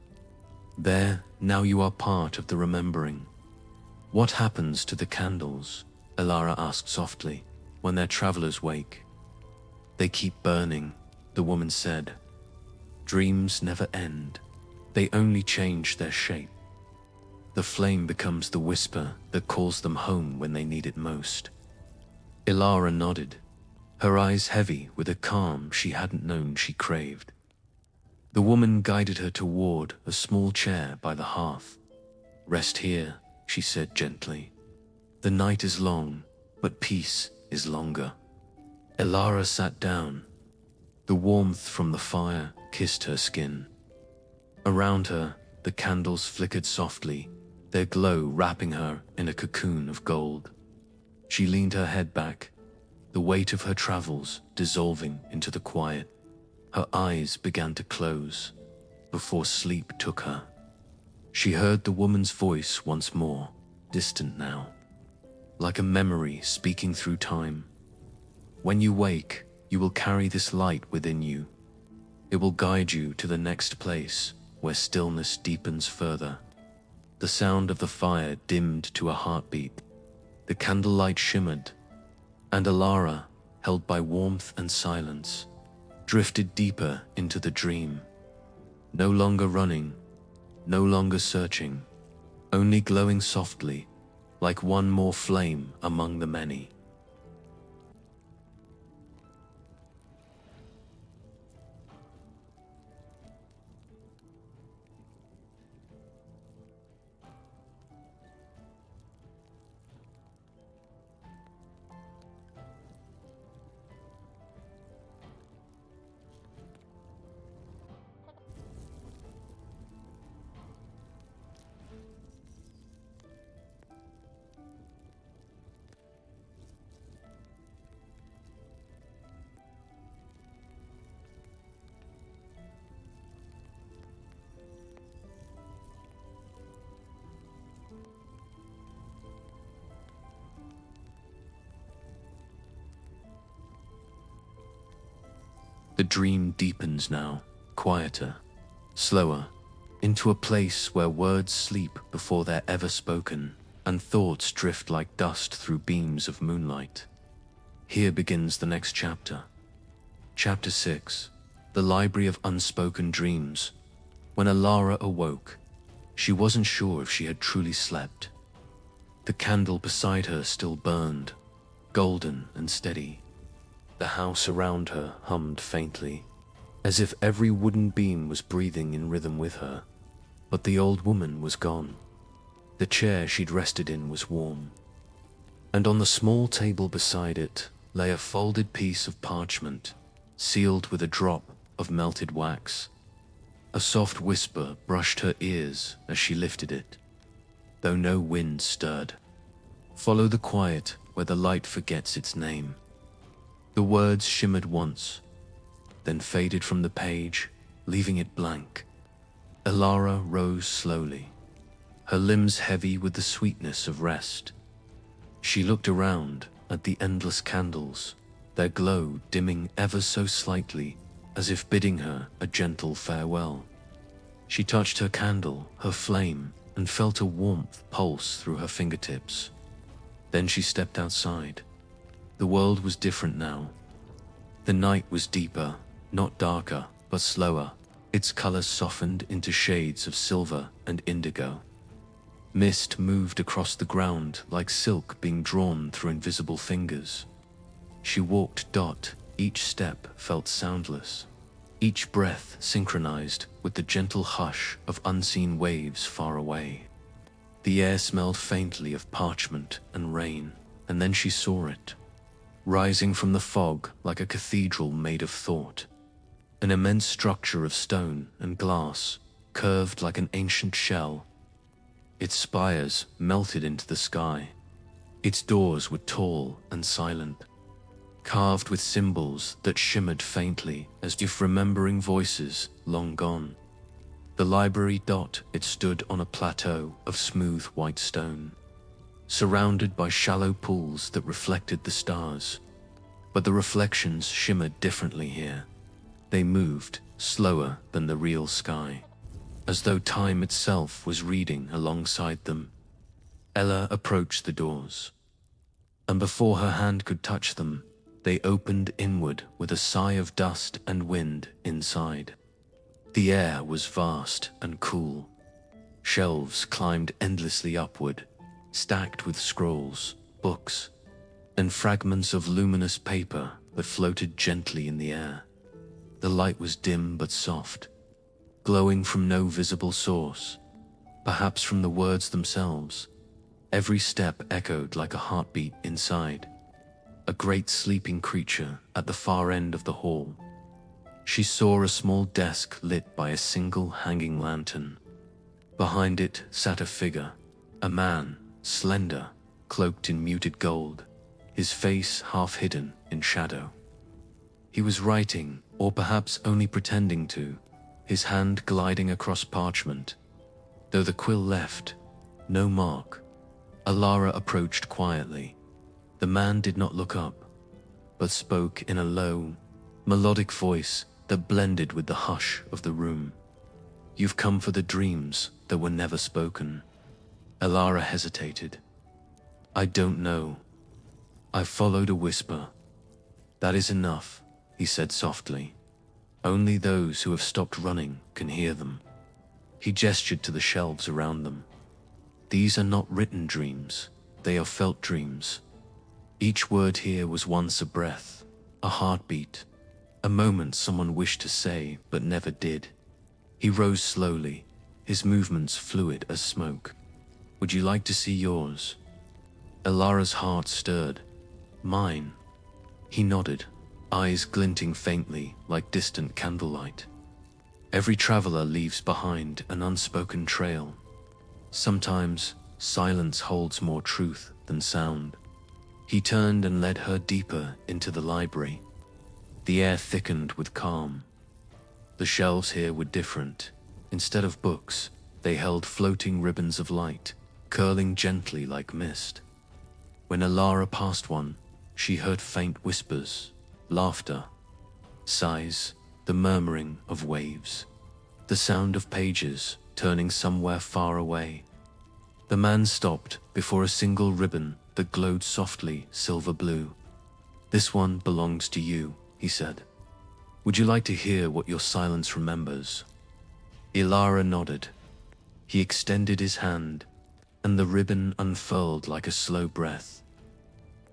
There, now you are part of the remembering. What happens to the candles? Alara asked softly, when their travelers wake. They keep burning, the woman said. Dreams never end. They only change their shape. The flame becomes the whisper that calls them home when they need it most. Alara nodded, her eyes heavy with a calm she hadn't known she craved. The woman guided her toward a small chair by the hearth. Rest here, she said gently. The night is long, but peace is longer. Alara sat down. The warmth from the fire kissed her skin. Around her, the candles flickered softly, their glow wrapping her in a cocoon of gold. She leaned her head back, the weight of her travels dissolving into the quiet. Her eyes began to close before sleep took her. She heard the woman's voice once more, distant now, like a memory speaking through time. When you wake, you will carry this light within you. It will guide you to the next place where stillness deepens further. The sound of the fire dimmed to a heartbeat. The candlelight shimmered, and Alara, held by warmth and silence, drifted deeper into the dream. No longer running, no longer searching, only glowing softly, like one more flame among the many. The dream deepens now, quieter, slower, into a place where words sleep before they're ever spoken, and thoughts drift like dust through beams of moonlight. Here begins the next chapter. Chapter 6, The Library of Unspoken Dreams. When Alara awoke, she wasn't sure if she had truly slept. The candle beside her still burned, golden and steady. The house around her hummed faintly, as if every wooden beam was breathing in rhythm with her. But the old woman was gone. The chair she'd rested in was warm, and on the small table beside it lay a folded piece of parchment, sealed with a drop of melted wax. A soft whisper brushed her ears as she lifted it, though no wind stirred. Follow the quiet where the light forgets its name. The words shimmered once, then faded from the page, leaving it blank. Alara rose slowly, her limbs heavy with the sweetness of rest. She looked around at the endless candles, their glow dimming ever so slightly, as if bidding her a gentle farewell. She touched her candle, her flame, and felt a warmth pulse through her fingertips. Then she stepped outside. The world was different now. The night was deeper, not darker, but slower, its colors softened into shades of silver and indigo. Mist moved across the ground like silk being drawn through invisible fingers. She walked dot, each step felt soundless, each breath synchronized with the gentle hush of unseen waves far away. The air smelled faintly of parchment and rain, and then she saw it. rising from the fog like a cathedral made of thought. An immense structure of stone and glass, curved like an ancient shell. Its spires melted into the sky. Its doors were tall and silent, carved with symbols that shimmered faintly as if remembering voices long gone. The library it stood on a plateau of smooth white stone, surrounded by shallow pools that reflected the stars. But the reflections shimmered differently here. They moved slower than the real sky, as though time itself was reading alongside them. Ella approached the doors, and before her hand could touch them, they opened inward with a sigh of dust and wind inside. The air was vast and cool. Shelves climbed endlessly upward, stacked with scrolls, books, and fragments of luminous paper that floated gently in the air. The light was dim but soft, glowing from no visible source, perhaps from the words themselves. Every step echoed like a heartbeat inside. A great sleeping creature at the far end of the hall. She saw a small desk lit by a single hanging lantern. Behind it sat a figure, a man, slender, cloaked in muted gold, his face half hidden in shadow. He was writing, or perhaps only pretending to, his hand gliding across parchment. Though the quill left no mark, Alara approached quietly. The man did not look up, but spoke in a low, melodic voice that blended with the hush of the room. "You've come for the dreams that were never spoken." Alara hesitated. "I don't know." "I followed a whisper." "That is enough," he said softly. "Only those who have stopped running can hear them." He gestured to the shelves around them. "These are not written dreams, they are felt dreams. Each word here was once a breath, a heartbeat, a moment someone wished to say but never did." He rose slowly, his movements fluid as smoke. "Would you like to see yours?" Alara's heart stirred. "Mine?" He nodded, eyes glinting faintly like distant candlelight. Every traveler leaves behind an unspoken trail. Sometimes silence holds more truth than sound. He turned and led her deeper into the library. The air thickened with calm. The shelves here were different. Instead of books, they held floating ribbons of light, curling gently like mist. When Alara passed one, she heard faint whispers, laughter, sighs, the murmuring of waves, the sound of pages turning somewhere far away. The man stopped before a single ribbon that glowed softly silver blue. "This one belongs to you," he said. "Would you like to hear what your silence remembers?" Alara nodded. He extended his hand, and the ribbon unfurled like a slow breath.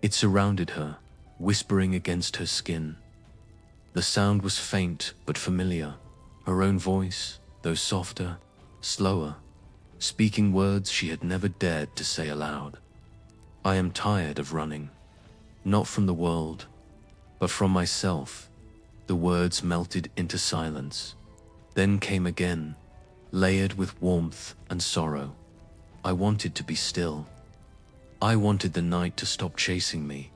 It surrounded her, whispering against her skin. The sound was faint but familiar, her own voice, though softer, slower, speaking words she had never dared to say aloud. "I am tired of running, not from the world, but from myself." The words melted into silence, then came again, layered with warmth and sorrow. "I wanted to be still. I wanted the night to stop chasing me."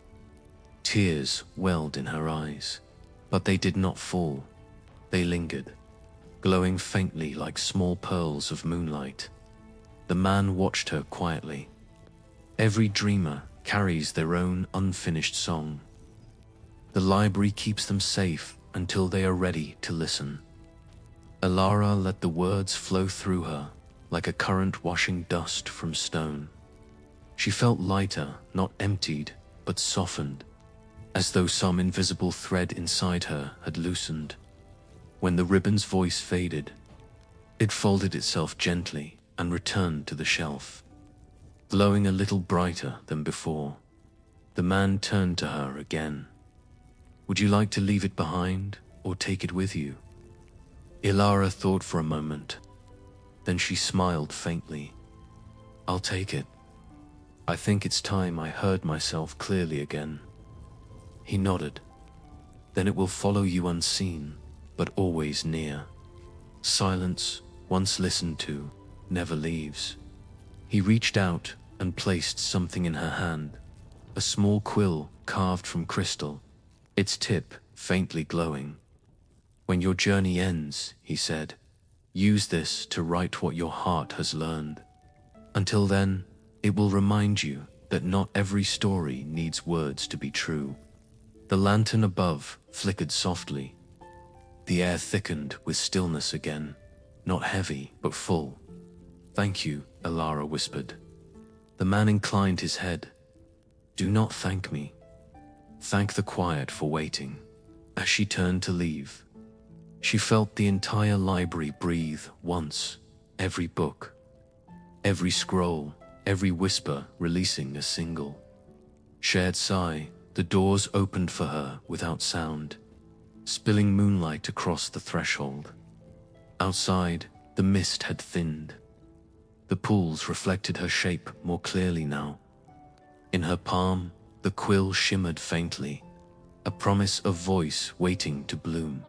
Tears welled in her eyes, but they did not fall. They lingered, glowing faintly like small pearls of moonlight. The man watched her quietly. Every dreamer carries their own unfinished song. The library keeps them safe until they are ready to listen. Alara let the words flow through her like a current washing dust from stone. She felt lighter, not emptied, but softened, as though some invisible thread inside her had loosened. When the ribbon's voice faded, it folded itself gently and returned to the shelf, glowing a little brighter than before. The man turned to her again. "Would you like to leave it behind or take it with you?" Alara thought for a moment. Then she smiled faintly. "I'll take it. I think it's time I heard myself clearly again." He nodded. Then it will follow you unseen, but always near. Silence, once listened to, never leaves. He reached out and placed something in her hand, a small quill carved from crystal, its tip faintly glowing. When your journey ends, he said, use this to write what your heart has learned. Until then, it will remind you that not every story needs words to be true. The lantern above flickered softly. The air thickened with stillness again, not heavy but full. Thank you, Elara whispered. The man inclined his head. Do not thank me. Thank the quiet for waiting. As she turned to leave, she felt the entire library breathe once, every book, every scroll, every whisper releasing a single shared sigh. The doors opened for her without sound, spilling moonlight across the threshold. Outside, the mist had thinned. The pools reflected her shape more clearly now. In her palm, the quill shimmered faintly, a promise of voice waiting to bloom.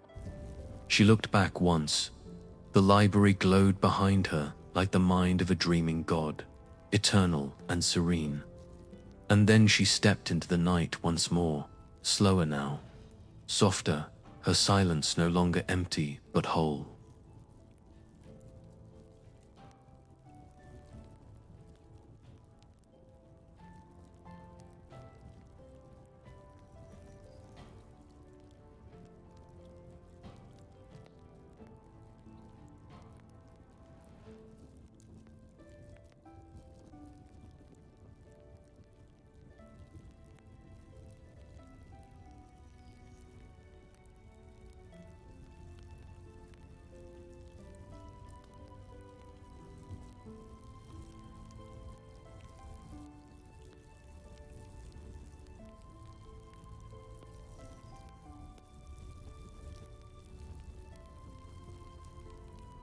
She looked back once. The library glowed behind her like the mind of a dreaming god, eternal and serene. And then she stepped into the night once more, slower now, softer, her silence no longer empty but whole.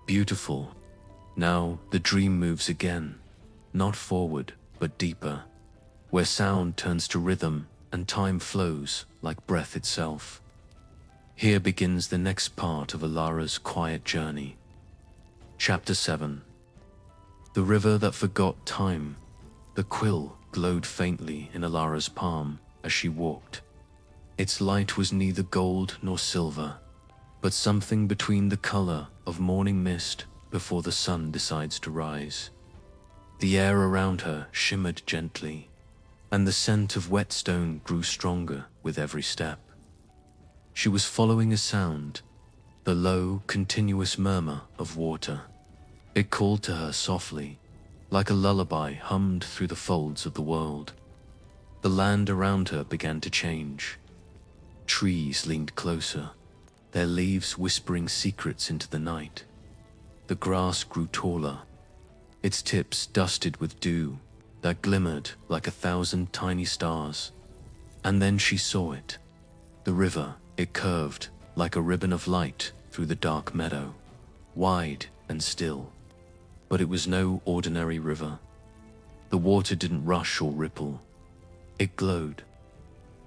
Beautiful. Now the dream moves again, not forward, but deeper, where sound turns to rhythm and time flows like breath itself. Here begins the next part of Elara's quiet journey. Chapter 7. The river that forgot time. The quill glowed faintly in Elara's palm as she walked. Its light was neither gold nor silver, but something between the color of morning mist before the sun decides to rise. The air around her shimmered gently, and the scent of whetstone grew stronger with every step. She was following a sound, the low, continuous murmur of water. It called to her softly, like a lullaby hummed through the folds of the world. The land around her began to change. Trees leaned closer, their leaves whispering secrets into the night. The grass grew taller, its tips dusted with dew that glimmered like 1,000 tiny stars. And then she saw it. The river, it curved like a ribbon of light through the dark meadow, wide and still. But it was no ordinary river. The water didn't rush or ripple. It glowed.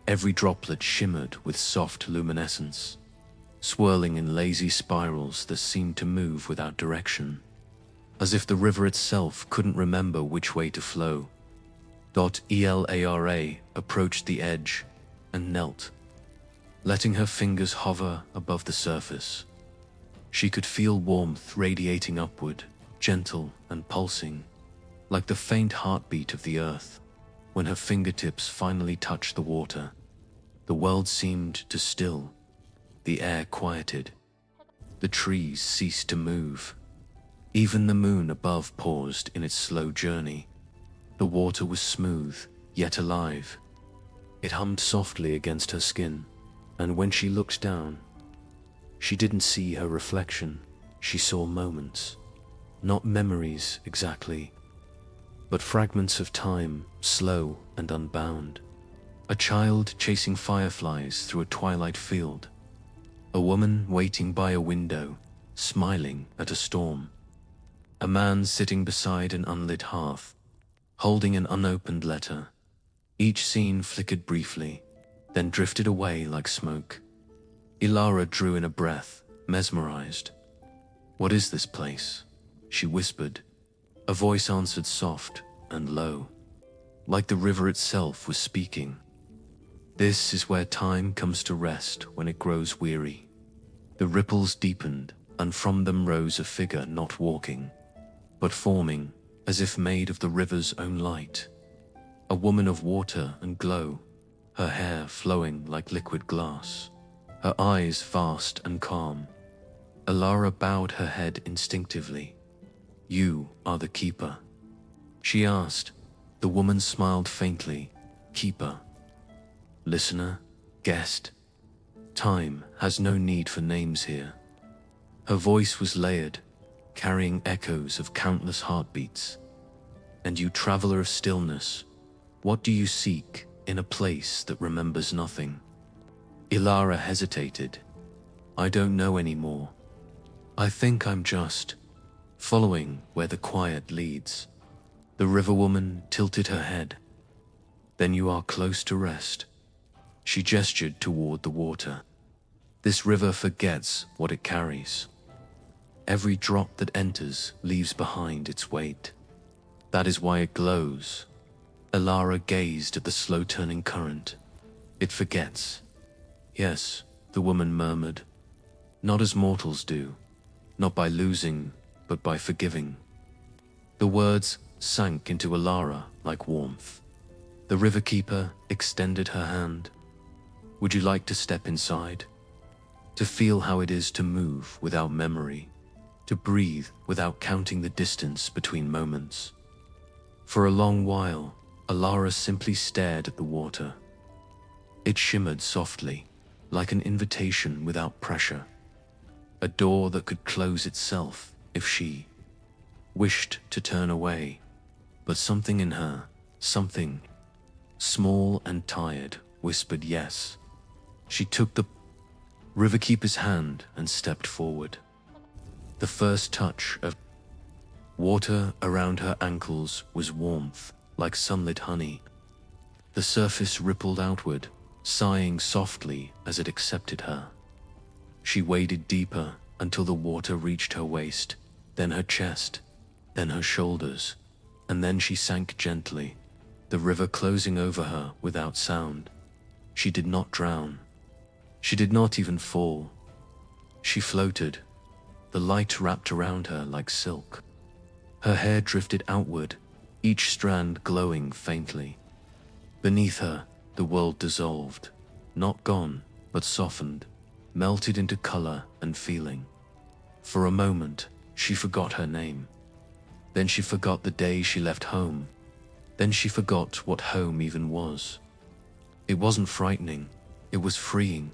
Every droplet shimmered with soft luminescence, swirling in lazy spirals that seemed to move without direction, as if the river itself couldn't remember which way to flow. Elara approached the edge and knelt, letting her fingers hover above the surface. She could feel warmth radiating upward, gentle and pulsing, like the faint heartbeat of the earth. When her fingertips finally touched the water, the world seemed to still. The air quieted. The trees ceased to move. Even the moon above paused in its slow journey. The water was smooth, yet alive. It hummed softly against her skin, and when she looked down, she didn't see her reflection. She saw moments, not memories exactly, but fragments of time, slow and unbound. A child chasing fireflies through a twilight field. A woman waiting by a window, smiling at a storm. A man sitting beside an unlit hearth, holding an unopened letter. Each scene flickered briefly, then drifted away like smoke. Ilara drew in a breath, mesmerized. "What is this place?" she whispered. A voice answered soft and low, like the river itself was speaking. "This is where time comes to rest when it grows weary." The ripples deepened, and from them rose a figure not walking, but forming, as if made of the river's own light. A woman of water and glow, her hair flowing like liquid glass, her eyes vast and calm. Ilara bowed her head instinctively. "You are the keeper?" she asked. The woman smiled faintly. "Keeper? Listener? Guest? Time has no need for names here." Her voice was layered, carrying echoes of countless heartbeats. "And you, traveler of stillness, what do you seek in a place that remembers nothing?" Ilara hesitated. "I don't know anymore. I think I'm just following where the quiet leads." The river woman tilted her head. "Then you are close to rest." She gestured toward the water. "This river forgets what it carries. Every drop that enters leaves behind its weight. That is why it glows." Ilara gazed at the slow-turning current. "It forgets." "Yes," the woman murmured. "Not as mortals do. Not by losing, but by forgiving." The words sank into Ilara like warmth. The riverkeeper extended her hand. "Would you like to step inside? To feel how it is to move without memory, to breathe without counting the distance between moments?" For a long while, Ilara simply stared at the water. It shimmered softly, like an invitation without pressure, a door that could close itself if she wished to turn away. But something in her, something small and tired, whispered yes. She took the riverkeeper's hand and stepped forward. The first touch of water around her ankles was warmth, like sunlit honey. The surface rippled outward, sighing softly as it accepted her. She waded deeper until the water reached her waist, then her chest, then her shoulders, and then she sank gently, the river closing over her without sound. She did not drown. She did not even fall. She floated, the light wrapped around her like silk. Her hair drifted outward, each strand glowing faintly. Beneath her, the world dissolved, not gone, but softened, melted into color and feeling. For a moment, she forgot her name. Then she forgot the day she left home. Then she forgot what home even was. It wasn't frightening, it was freeing.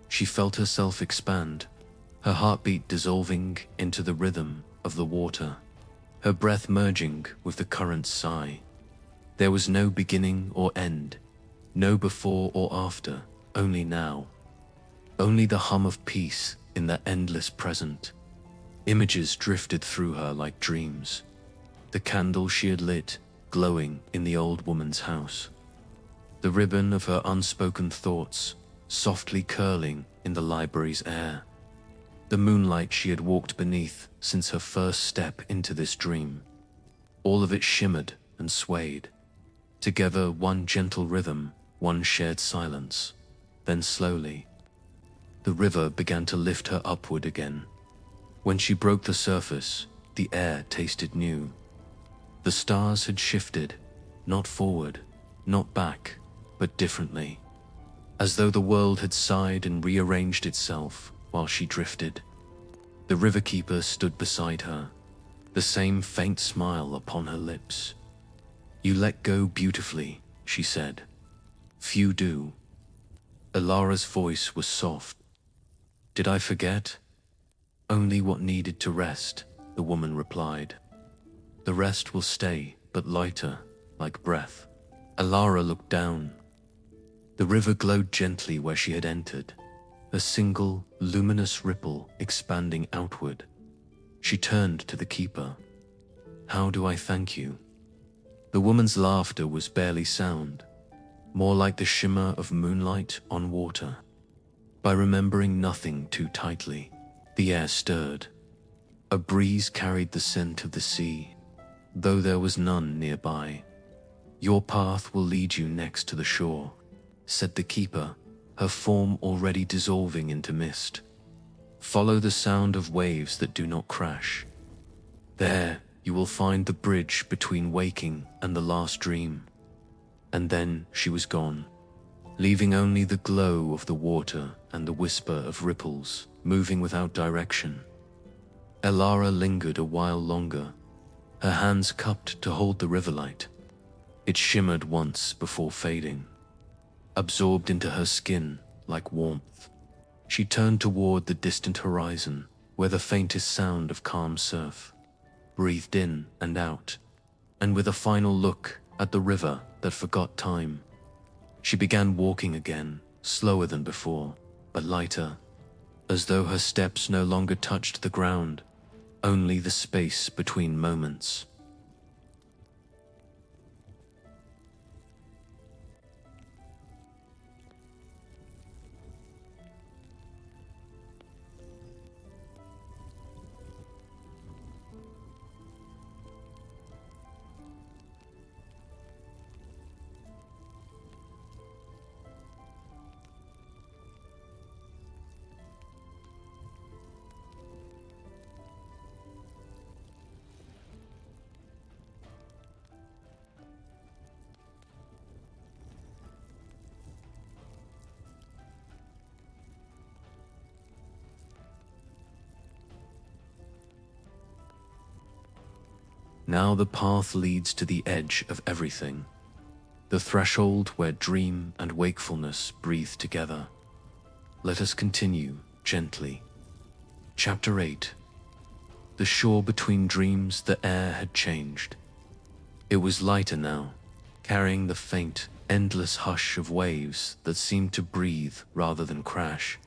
She felt herself expand, her heartbeat dissolving into the rhythm of the water, her breath merging with the current's sigh. There was no beginning or end, no before or after, only now. Only the hum of peace in the endless present. Images drifted through her like dreams. The candle she had lit, glowing in the old woman's house. The ribbon of her unspoken thoughts, softly curling in the library's air. The moonlight she had walked beneath since her first step into this dream. All of it shimmered and swayed. Together, one gentle rhythm, one shared silence. Then slowly, the river began to lift her upward again. When she broke the surface, the air tasted new. The stars had shifted, not forward, not back, but differently, as though the world had sighed and rearranged itself while she drifted. The riverkeeper stood beside her, the same faint smile upon her lips. "You let go beautifully," she said. "Few do." Ilara's voice was soft. "Did I forget?" "Only what needed to rest," the woman replied. "The rest will stay, but lighter, like breath." Ilara looked down. The river glowed gently where she had entered, a single, luminous ripple expanding outward. She turned to the keeper. "How do I thank you?" The woman's laughter was barely sound. more like the shimmer of moonlight on water. By remembering nothing too tightly, the air stirred. A breeze carried the scent of the sea, though there was none nearby. "Your path will lead you next to the shore," said the keeper, her form already dissolving into mist. "Follow the sound of waves that do not crash. There you will find the bridge between waking and the last dream." And then she was gone, leaving only the glow of the water and the whisper of ripples moving without direction. Elara lingered a while longer, her hands cupped to hold the riverlight. It shimmered once before fading, absorbed into her skin like warmth. She turned toward the distant horizon, where the faintest sound of calm surf breathed in and out, and with a final look at the river that forgot time, she began walking again, slower than before, but lighter, as though her steps no longer touched the ground, only the space between moments. Now the path leads to the edge of everything, the threshold where dream and wakefulness breathe together. Let us continue gently. Chapter 8. The shore between dreams. The air had changed. It was lighter now, carrying the faint, endless hush of waves that seemed to breathe rather than crash.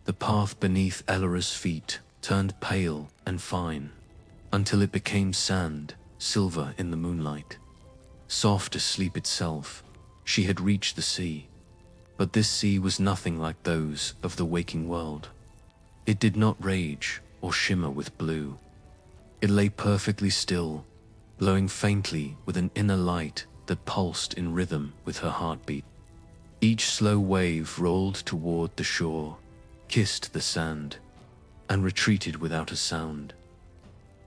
The path beneath Elara's feet turned pale and fine, until it became sand, silver in the moonlight. Soft as sleep itself, she had reached the sea. But this sea was nothing like those of the waking world. It did not rage or shimmer with blue. It lay perfectly still, glowing faintly with an inner light that pulsed in rhythm with her heartbeat. Each slow wave rolled toward the shore, kissed the sand, and retreated without a sound.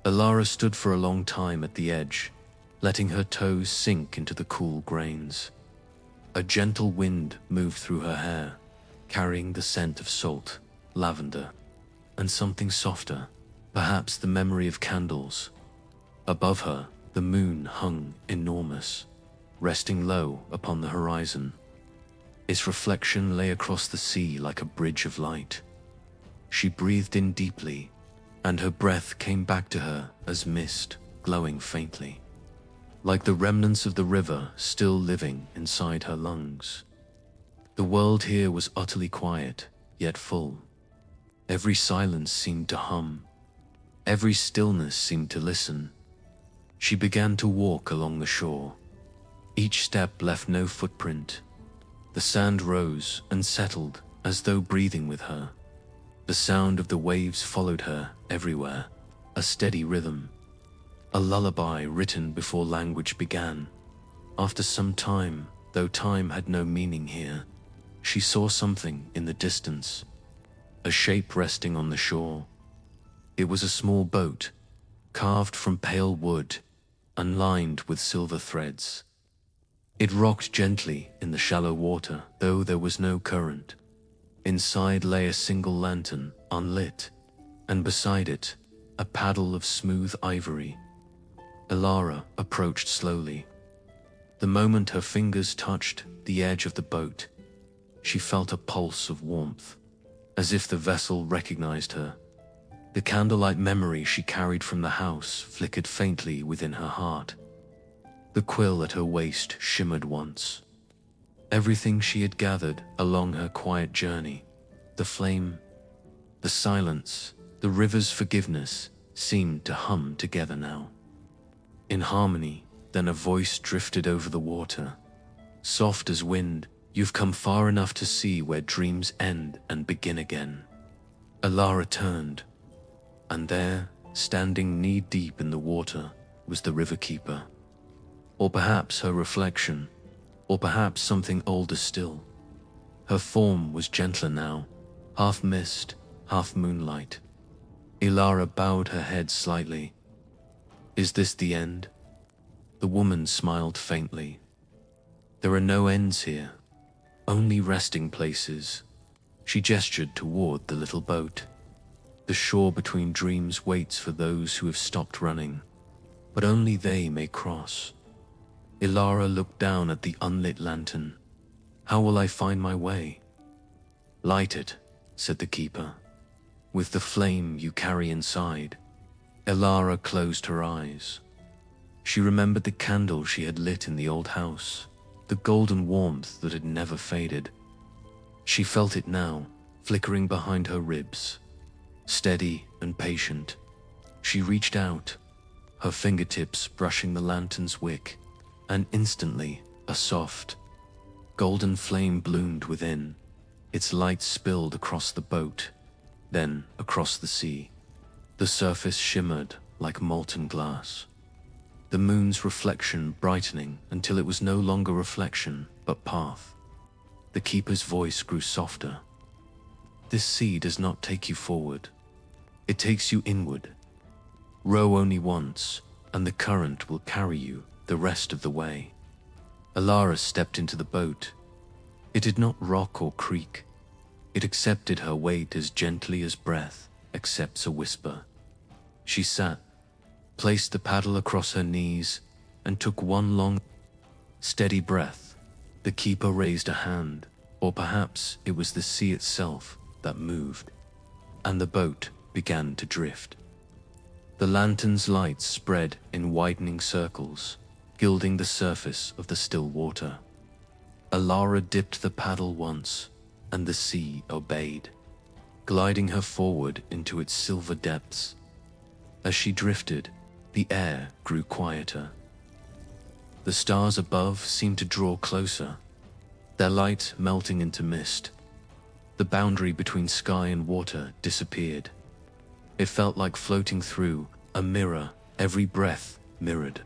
Elara stood for a long time at the edge, letting her toes sink into the cool grains. A gentle wind moved through her hair, carrying the scent of salt, lavender, and something softer, perhaps the memory of candles. Above her, the moon hung enormous, resting low upon the horizon. Its reflection lay across the sea like a bridge of light. She breathed in deeply, and her breath came back to her as mist, glowing faintly, like the remnants of the river still living inside her lungs. The world here was utterly quiet, yet full. Every silence seemed to hum. Every stillness seemed to listen. She began to walk along the shore. Each step left no footprint. The sand rose and settled as though breathing with her. The sound of the waves followed her everywhere, a steady rhythm, a lullaby written before language began. After some time, though time had no meaning here, she saw something in the distance, a shape resting on the shore. It was a small boat, carved from pale wood and lined with silver threads. It rocked gently in the shallow water, though there was no current. Inside lay a single lantern, unlit, and beside it, a paddle of smooth ivory. Elara approached slowly. The moment her fingers touched the edge of the boat, she felt a pulse of warmth, as if the vessel recognized her. The candlelight memory she carried from the house flickered faintly within her heart. The quill at her waist shimmered once. Everything she had gathered along her quiet journey, the flame, the silence, the river's forgiveness, seemed to hum together now. In harmony, then a voice drifted over the water, Soft as wind, you've come far enough to see where dreams end and begin again. Elara turned, and there, standing knee-deep in the water, was the Riverkeeper. Or perhaps her reflection, or perhaps something older still. Her form was gentler now, half mist, half moonlight. Elara bowed her head slightly. "Is this the end?" The woman smiled faintly. "There are no ends here, only resting places." She gestured toward the little boat. "The shore between dreams waits for those who have stopped running, but only they may cross." Elara looked down at the unlit lantern. "How will I find my way?" "Light it," said the keeper. "With the flame you carry inside." Elara closed her eyes. She remembered the candle she had lit in the old house, the golden warmth that had never faded. She felt it now, flickering behind her ribs. Steady and patient, she reached out, her fingertips brushing the lantern's wick, and instantly a soft, golden flame bloomed within. Its light spilled across the boat, then across the sea. The surface shimmered like molten glass, the moon's reflection brightening until it was no longer reflection, but path. The keeper's voice grew softer. "This sea does not take you forward. It takes you inward. Row only once, and the current will carry you the rest of the way." Elara stepped into the boat. It did not rock or creak. It accepted her weight as gently as breath accepts a whisper. She sat, placed the paddle across her knees, and took one long, steady breath. The keeper raised a hand, or perhaps it was the sea itself that moved, and the boat began to drift. The lantern's light spread in widening circles, gilding the surface of the still water. Elara dipped the paddle once, and the sea obeyed, gliding her forward into its silver depths. As she drifted, the air grew quieter. The stars above seemed to draw closer, their light melting into mist. The boundary between sky and water disappeared. It felt like floating through a mirror, every breath mirrored.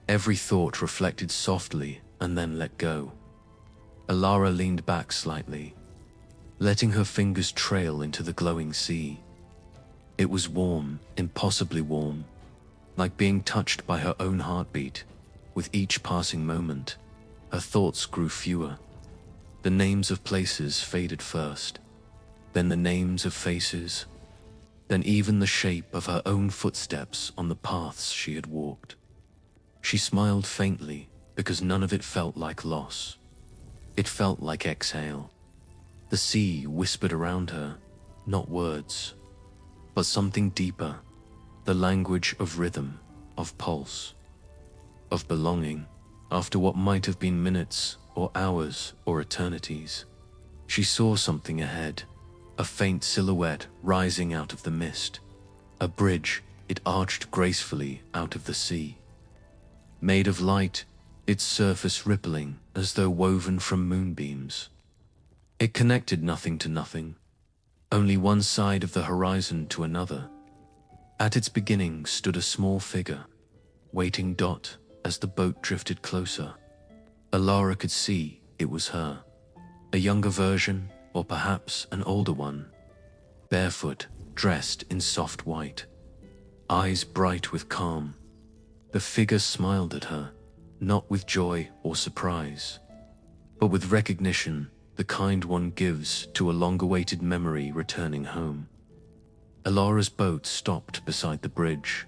Every thought reflected softly and then let go. Elara leaned back slightly, letting her fingers trail into the glowing sea. It was warm, impossibly warm, like being touched by her own heartbeat. With each passing moment, her thoughts grew fewer. The names of places faded first, then the names of faces, then even the shape of her own footsteps on the paths she had walked. She smiled faintly because none of it felt like loss. It felt like exhale. The sea whispered around her, not words, but something deeper, the language of rhythm, of pulse, of belonging. After what might have been minutes or hours or eternities, she saw something ahead, a faint silhouette rising out of the mist. A bridge, it arched gracefully out of the sea. Made of light, its surface rippling as though woven from moonbeams. It connected nothing to nothing, only one side of the horizon to another. At its beginning stood a small figure, waiting dot as the boat drifted closer. Elara could see it was her, a younger version, or perhaps an older one, barefoot, dressed in soft white, eyes bright with calm. The figure smiled at her, not with joy or surprise, but with recognition, the kind one gives to a long-awaited memory returning home. Elara's boat stopped beside the bridge,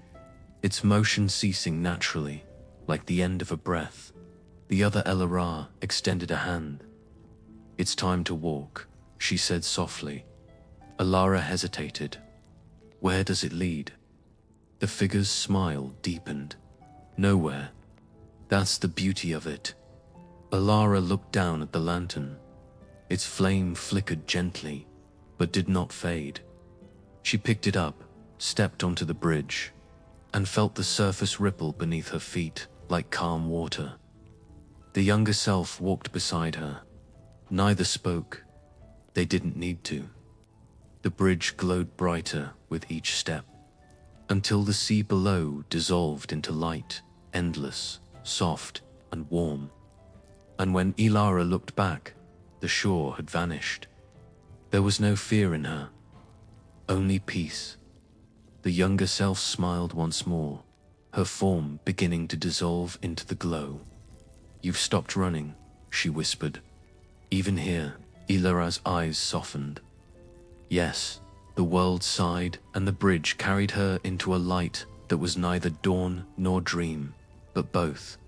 its motion ceasing naturally, like the end of a breath. The other Elara extended a hand. "It's time to walk," she said softly. Elara hesitated. "Where does it lead?" The figure's smile deepened. "Nowhere. That's the beauty of it." Elara looked down at the lantern. Its flame flickered gently, but did not fade. She picked it up, stepped onto the bridge, and felt the surface ripple beneath her feet like calm water. The younger self walked beside her. Neither spoke. They didn't need to. The bridge glowed brighter with each step, until the sea below dissolved into light, endless, soft, and warm. And when Ilara looked back, the shore had vanished. There was no fear in her, only peace. The younger self smiled once more, her form beginning to dissolve into the glow. "You've stopped running," she whispered. Even here, Ilara's eyes softened. Yes, the world sighed, and the bridge carried her into a light that was neither dawn nor dream, but both.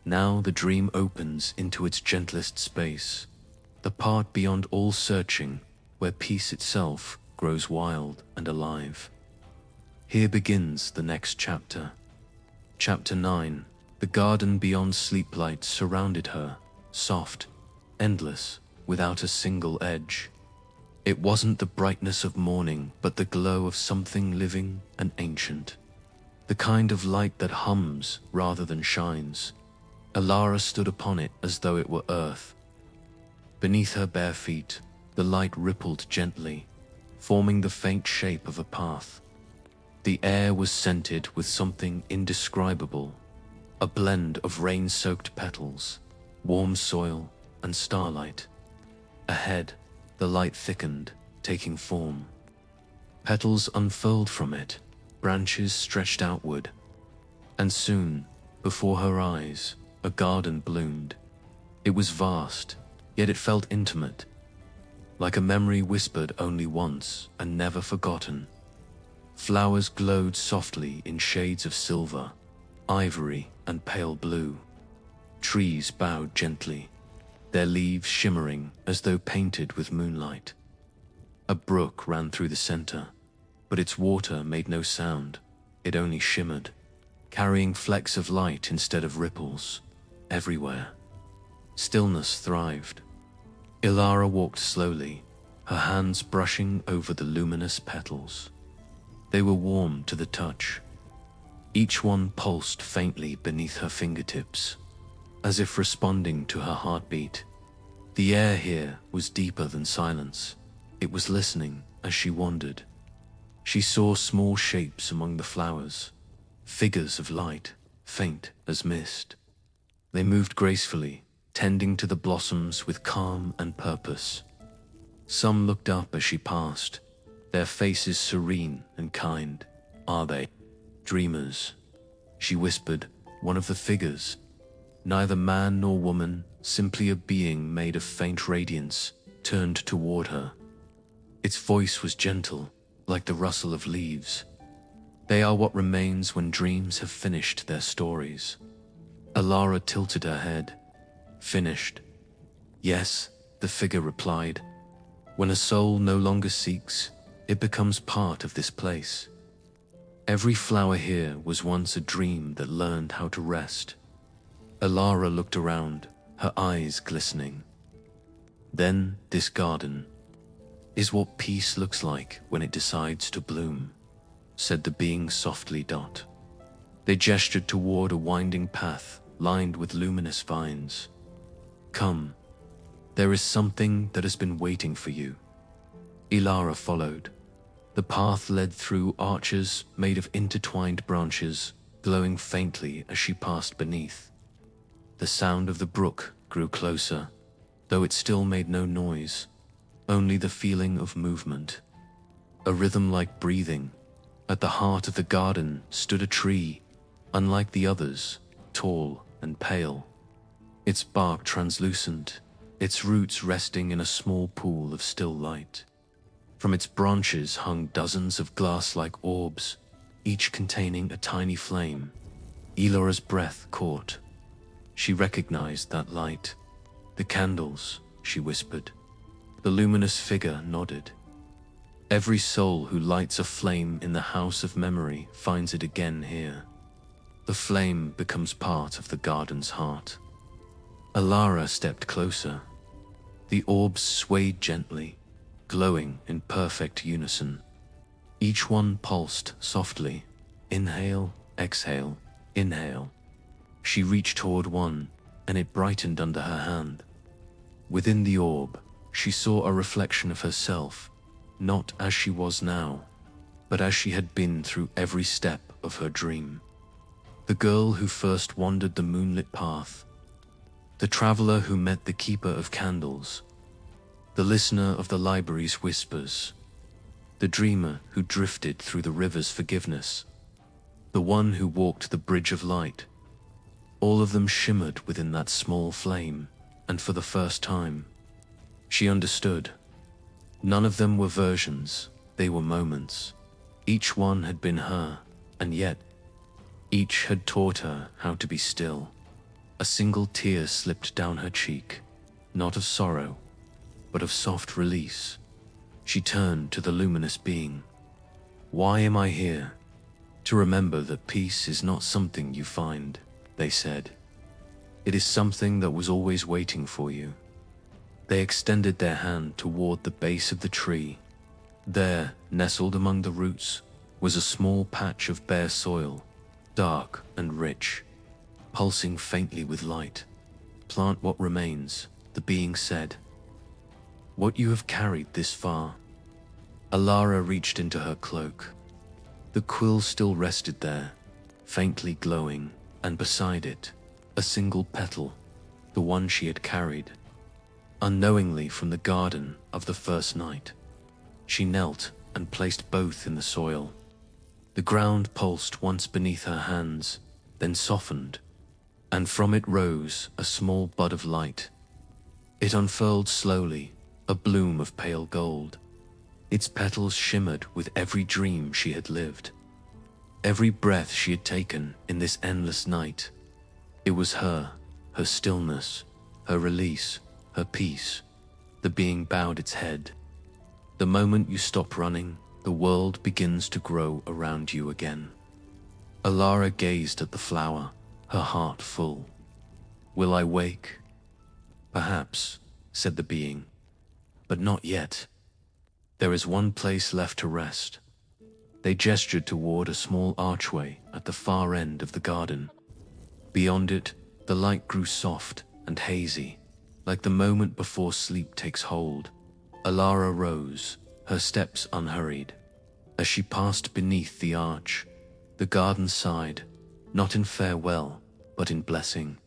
Now the dream opens into its gentlest space, the part beyond all searching, where peace itself grows wild and alive. Here begins the next chapter. Chapter 9. The garden beyond sleeplight surrounded her, soft, endless, without a single edge. It wasn't the brightness of morning, but the glow of something living and ancient. The kind of light that hums rather than shines. Ilara stood upon it as though it were earth. Beneath her bare feet, the light rippled gently, forming the faint shape of a path. The air was scented with something indescribable, a blend of rain-soaked petals, warm soil, and starlight. Ahead, the light thickened, taking form. Petals unfurled from it, branches stretched outward, and soon, before her eyes, a garden bloomed. It was vast, yet it felt intimate, like a memory whispered only once and never forgotten. Flowers glowed softly in shades of silver, ivory, and pale blue. Trees bowed gently, their leaves shimmering as though painted with moonlight. A brook ran through the center, but its water made no sound. It only shimmered, carrying flecks of light instead of ripples. Everywhere, stillness thrived. Ilara walked slowly, her hands brushing over the luminous petals. They were warm to the touch. Each one pulsed faintly beneath her fingertips, as if responding to her heartbeat. The air here was deeper than silence. It was listening as she wandered. She saw small shapes among the flowers, figures of light, faint as mist. They moved gracefully, tending to the blossoms with calm and purpose. Some looked up as she passed, their faces serene and kind. "Are they dreamers?" she whispered, one of the figures. Neither man nor woman, simply a being made of faint radiance, turned toward her. Its voice was gentle, like the rustle of leaves. "They are what remains when dreams have finished their stories." Ilara tilted her head. "Finished?" "Yes," the figure replied. "When a soul no longer seeks, it becomes part of this place. Every flower here was once a dream that learned how to rest." Ilara looked around, her eyes glistening. "Then this garden is what peace looks like when it decides to bloom," said the being softly. They gestured toward a winding path lined with luminous vines. "Come, there is something that has been waiting for you." Ilara followed. The path led through arches made of intertwined branches, glowing faintly as she passed beneath. The sound of the brook grew closer, though it still made no noise, only the feeling of movement. A rhythm like breathing. At the heart of the garden stood a tree, unlike the others, tall and pale, its bark translucent, its roots resting in a small pool of still light. From its branches hung dozens of glass-like orbs, each containing a tiny flame. Elora's breath caught. She recognized that light. "The candles," she whispered. The luminous figure nodded. "Every soul who lights a flame in the house of memory finds it again here. The flame becomes part of the garden's heart." Elara stepped closer. The orbs swayed gently, glowing in perfect unison. Each one pulsed softly. Inhale, exhale, inhale. She reached toward one, and it brightened under her hand. Within the orb, she saw a reflection of herself, not as she was now, but as she had been through every step of her dream. The girl who first wandered the moonlit path, the traveler who met the keeper of candles, the listener of the library's whispers, the dreamer who drifted through the river's forgiveness, the one who walked the bridge of light. All of them shimmered within that small flame, and for the first time, she understood. None of them were versions, they were moments. Each one had been her, and yet, each had taught her how to be still. A single tear slipped down her cheek, not of sorrow, but of soft release. She turned to the luminous being. "Why am I here?" "To remember that peace is not something you find," they said. "It is something that was always waiting for you." They extended their hand toward the base of the tree. There, nestled among the roots, was a small patch of bare soil, dark and rich, pulsing faintly with light. "Plant what remains," the being said. "What you have carried this far." Elara reached into her cloak. The quill still rested there, faintly glowing, and beside it, a single petal, the one she had carried, unknowingly from the garden of the first night. She knelt and placed both in the soil. The ground pulsed once beneath her hands, then softened, and from it rose a small bud of light. It unfurled slowly, a bloom of pale gold. Its petals shimmered with every dream she had lived, every breath she had taken in this endless night. It was her stillness, her release, her peace. The being bowed its head. "The moment you stop running, the world begins to grow around you again." Elara gazed at the flower, her heart full. "Will I wake?" "Perhaps," said the being, "but not yet. There is one place left to rest." They gestured toward a small archway at the far end of the garden. Beyond it, the light grew soft and hazy, like the moment before sleep takes hold. Elara rose, her steps unhurried. As she passed beneath the arch, the garden sighed, not in farewell, but in blessing.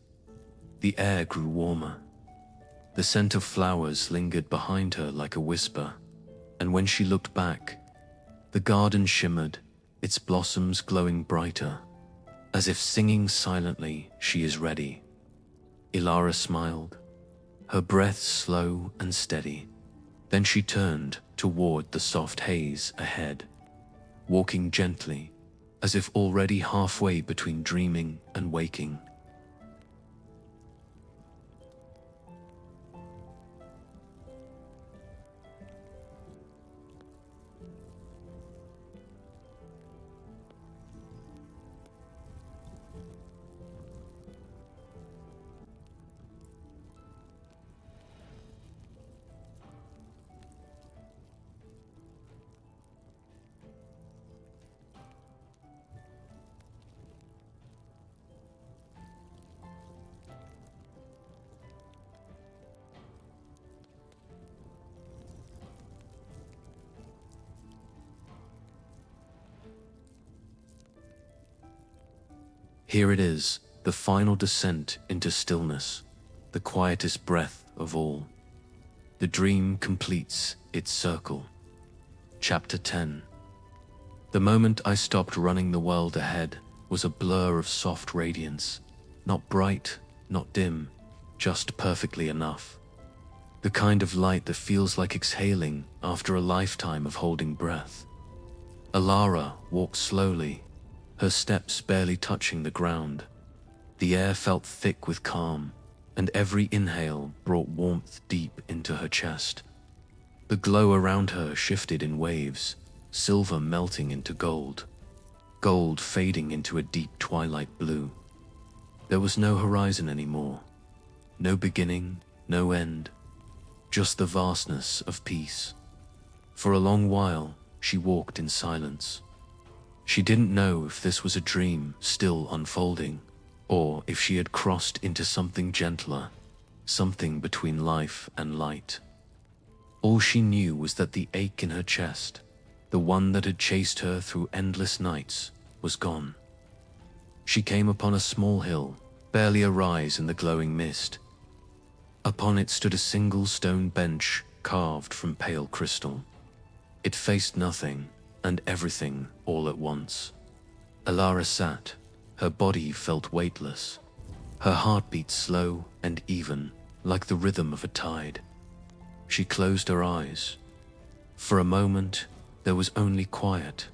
The air grew warmer. The scent of flowers lingered behind her like a whisper, and when she looked back, the garden shimmered, its blossoms glowing brighter, as if singing silently, "She is ready." Elara smiled, her breath slow and steady. Then she turned toward the soft haze ahead, walking gently, as if already halfway between dreaming and waking. Here it is, the final descent into stillness, the quietest breath of all. The dream completes its circle. Chapter 10. The moment I stopped running the world ahead was a blur of soft radiance, not bright, not dim, just perfectly enough. the kind of light that feels like exhaling after a lifetime of holding breath. Alara walked slowly, her steps barely touching the ground. The air felt thick with calm, and every inhale brought warmth deep into her chest. The glow around her shifted in waves, silver melting into gold, gold fading into a deep twilight blue. There was no horizon anymore, no beginning, no end, just the vastness of peace. For a long while, she walked in silence. She didn't know if this was a dream still unfolding, or if she had crossed into something gentler, something between life and light. All she knew was that the ache in her chest, the one that had chased her through endless nights, was gone. She came upon a small hill, barely a rise in the glowing mist. Upon it stood a single stone bench carved from pale crystal. It faced nothing and everything all at once. Alara sat. Her body felt weightless, her heartbeat slow and even, like the rhythm of a tide. She closed her eyes. For a moment, there was only quiet.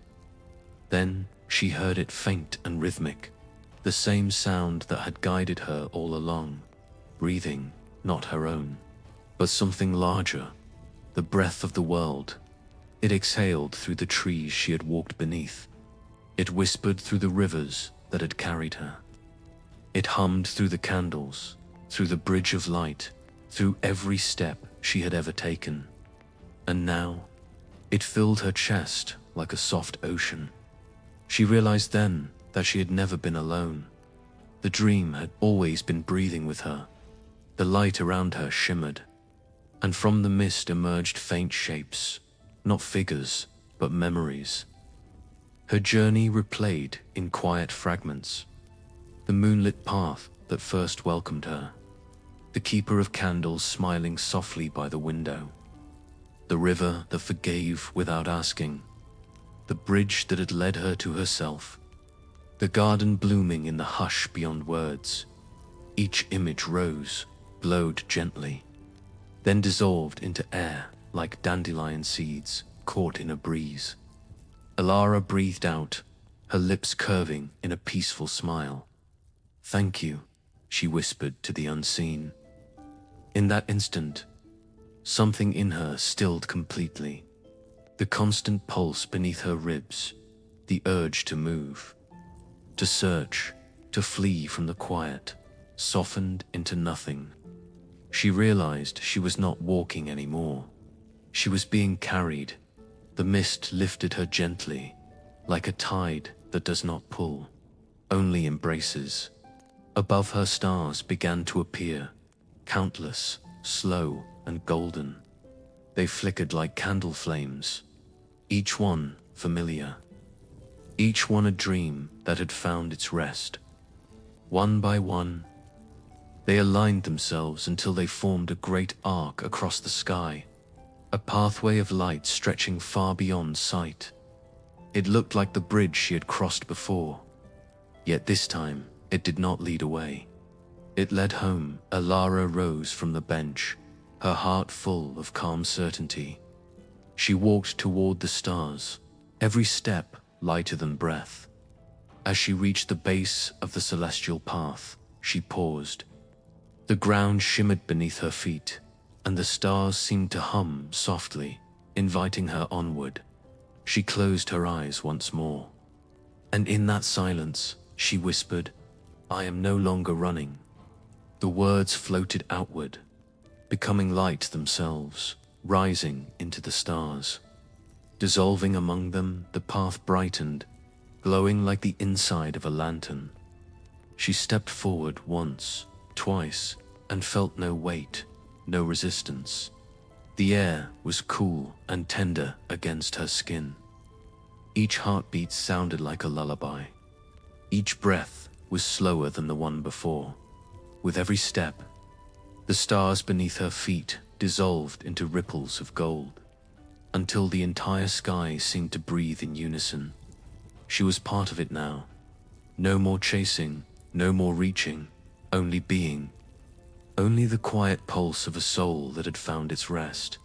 Then she heard it faint and rhythmic, the same sound that had guided her all along, breathing, not her own, but something larger, the breath of the world. It exhaled through the trees she had walked beneath. It whispered through the rivers that had carried her. It hummed through the candles, through the bridge of light, through every step she had ever taken. And now, it filled her chest like a soft ocean. She realized then that she had never been alone. The dream had always been breathing with her. The light around her shimmered, and from the mist emerged faint shapes, not figures, but memories. Her journey replayed in quiet fragments. The moonlit path that first welcomed her, the keeper of candles smiling softly by the window, the river that forgave without asking, the bridge that had led her to herself, the garden blooming in the hush beyond words. Each image rose, glowed gently, then dissolved into air like dandelion seeds caught in a breeze. Alara breathed out, her lips curving in a peaceful smile. "Thank you," she whispered to the unseen. In that instant, something in her stilled completely. The constant pulse beneath her ribs, the urge to move, to search, to flee from the quiet, softened into nothing. She realized she was not walking anymore. She was being carried. The mist lifted her gently, like a tide that does not pull, only embraces. Above her, stars began to appear, countless, slow and golden. They flickered like candle flames, each one familiar, each one a dream that had found its rest. One by one, they aligned themselves until they formed a great arc across the sky, a pathway of light stretching far beyond sight. It looked like the bridge she had crossed before, yet this time it did not lead away. It led home. Alara rose from the bench, her heart full of calm certainty. She walked toward the stars, every step lighter than breath. As she reached the base of the celestial path, she paused. The ground shimmered beneath her feet, and the stars seemed to hum softly, inviting her onward. She closed her eyes once more, and in that silence, she whispered, "I am no longer running." The words floated outward, becoming light themselves, rising into the stars. Dissolving among them, the path brightened, glowing like the inside of a lantern. She stepped forward once, twice, and felt no weight, no resistance. The air was cool and tender against her skin. Each heartbeat sounded like a lullaby. Each breath was slower than the one before. With every step, the stars beneath her feet dissolved into ripples of gold, until the entire sky seemed to breathe in unison. She was part of it now. No more chasing, no more reaching, only being. only the quiet pulse of a soul that had found its rest.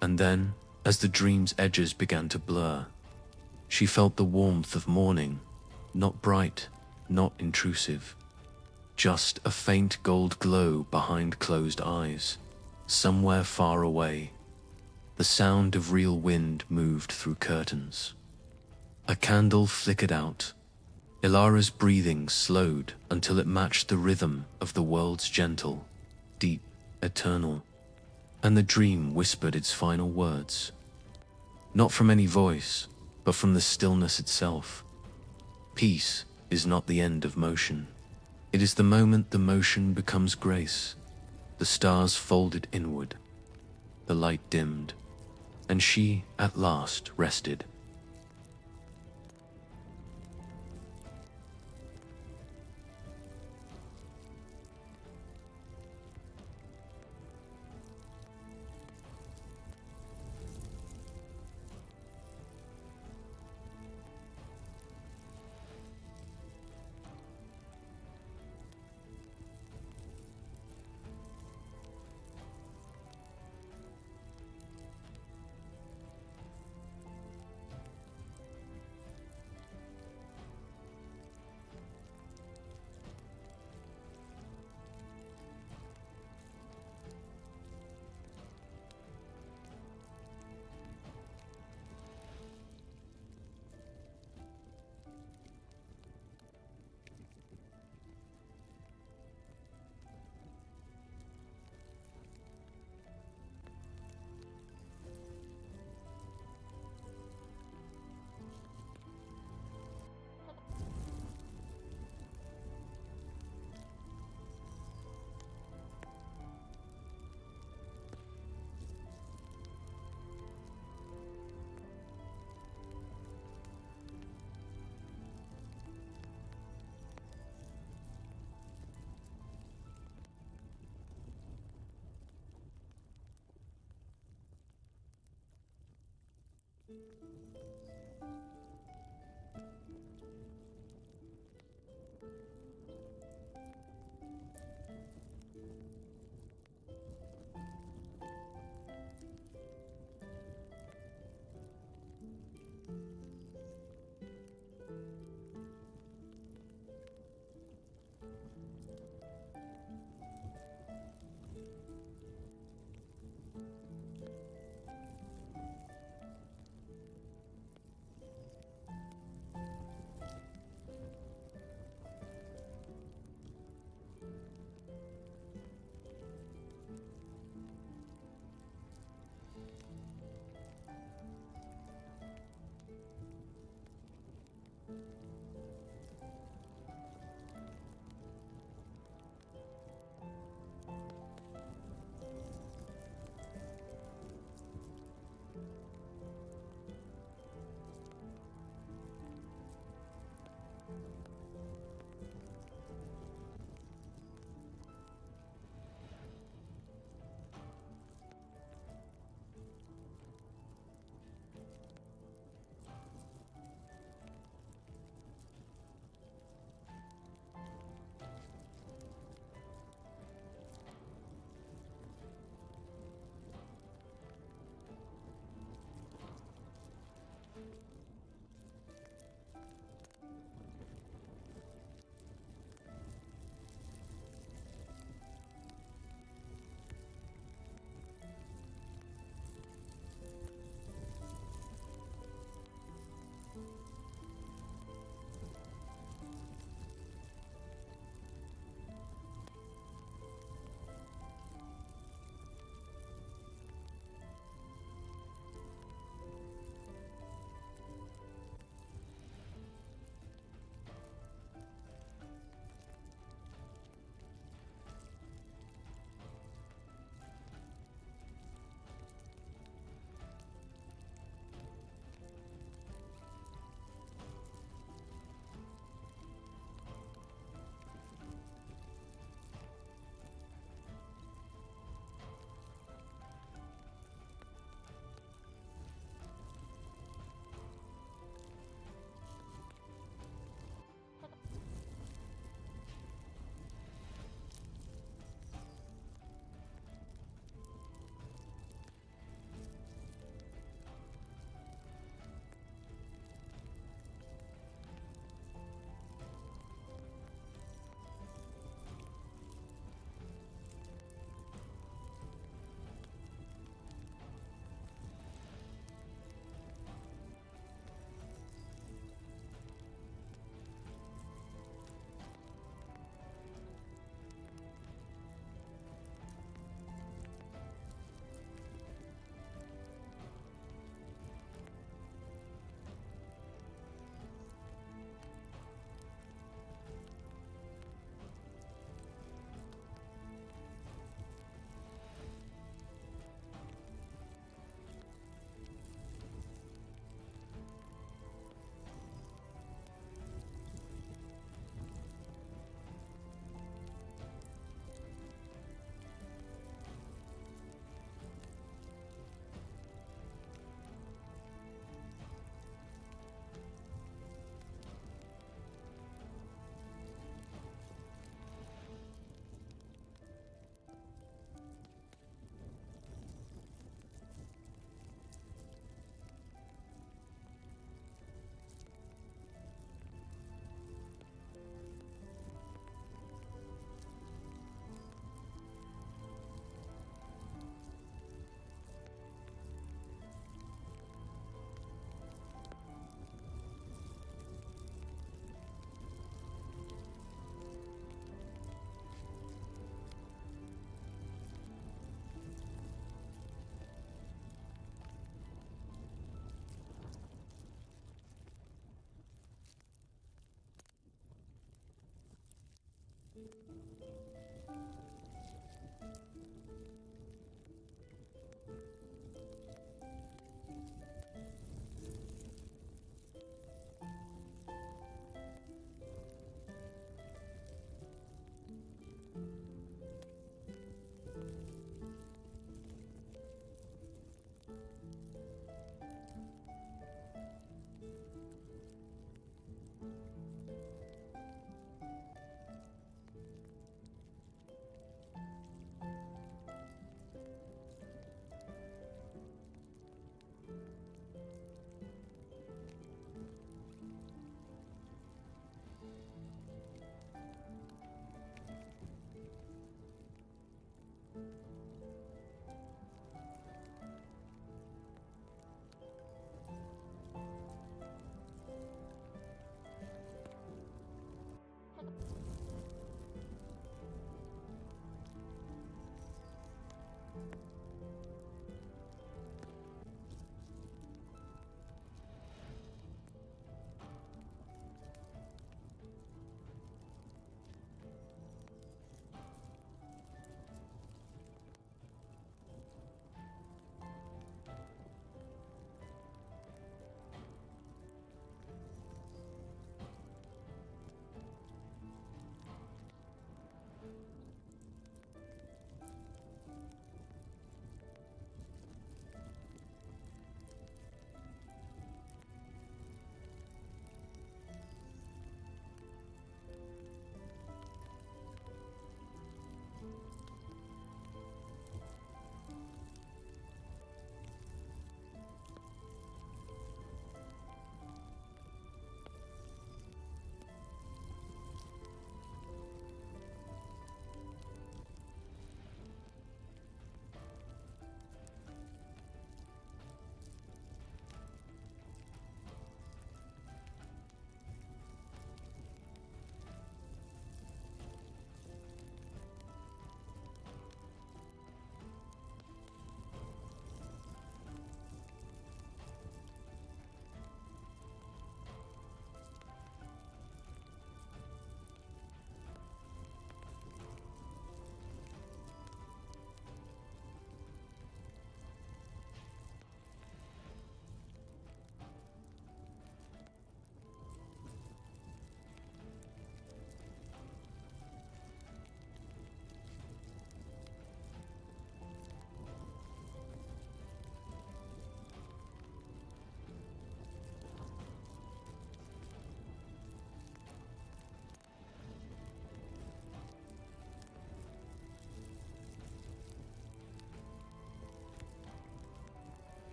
And then, as the dream's edges began to blur, she felt the warmth of morning, not bright, not intrusive, just a faint gold glow behind closed eyes, somewhere far away. The sound of real wind moved through curtains. A candle flickered out. Ilara's breathing slowed until it matched the rhythm of the world's gentle, deep, eternal, and the dream whispered its final words. Not from any voice, but from the stillness itself. Peace is not the end of motion. It is the moment the motion becomes grace. The stars folded inward, the light dimmed, and she, at last, rested.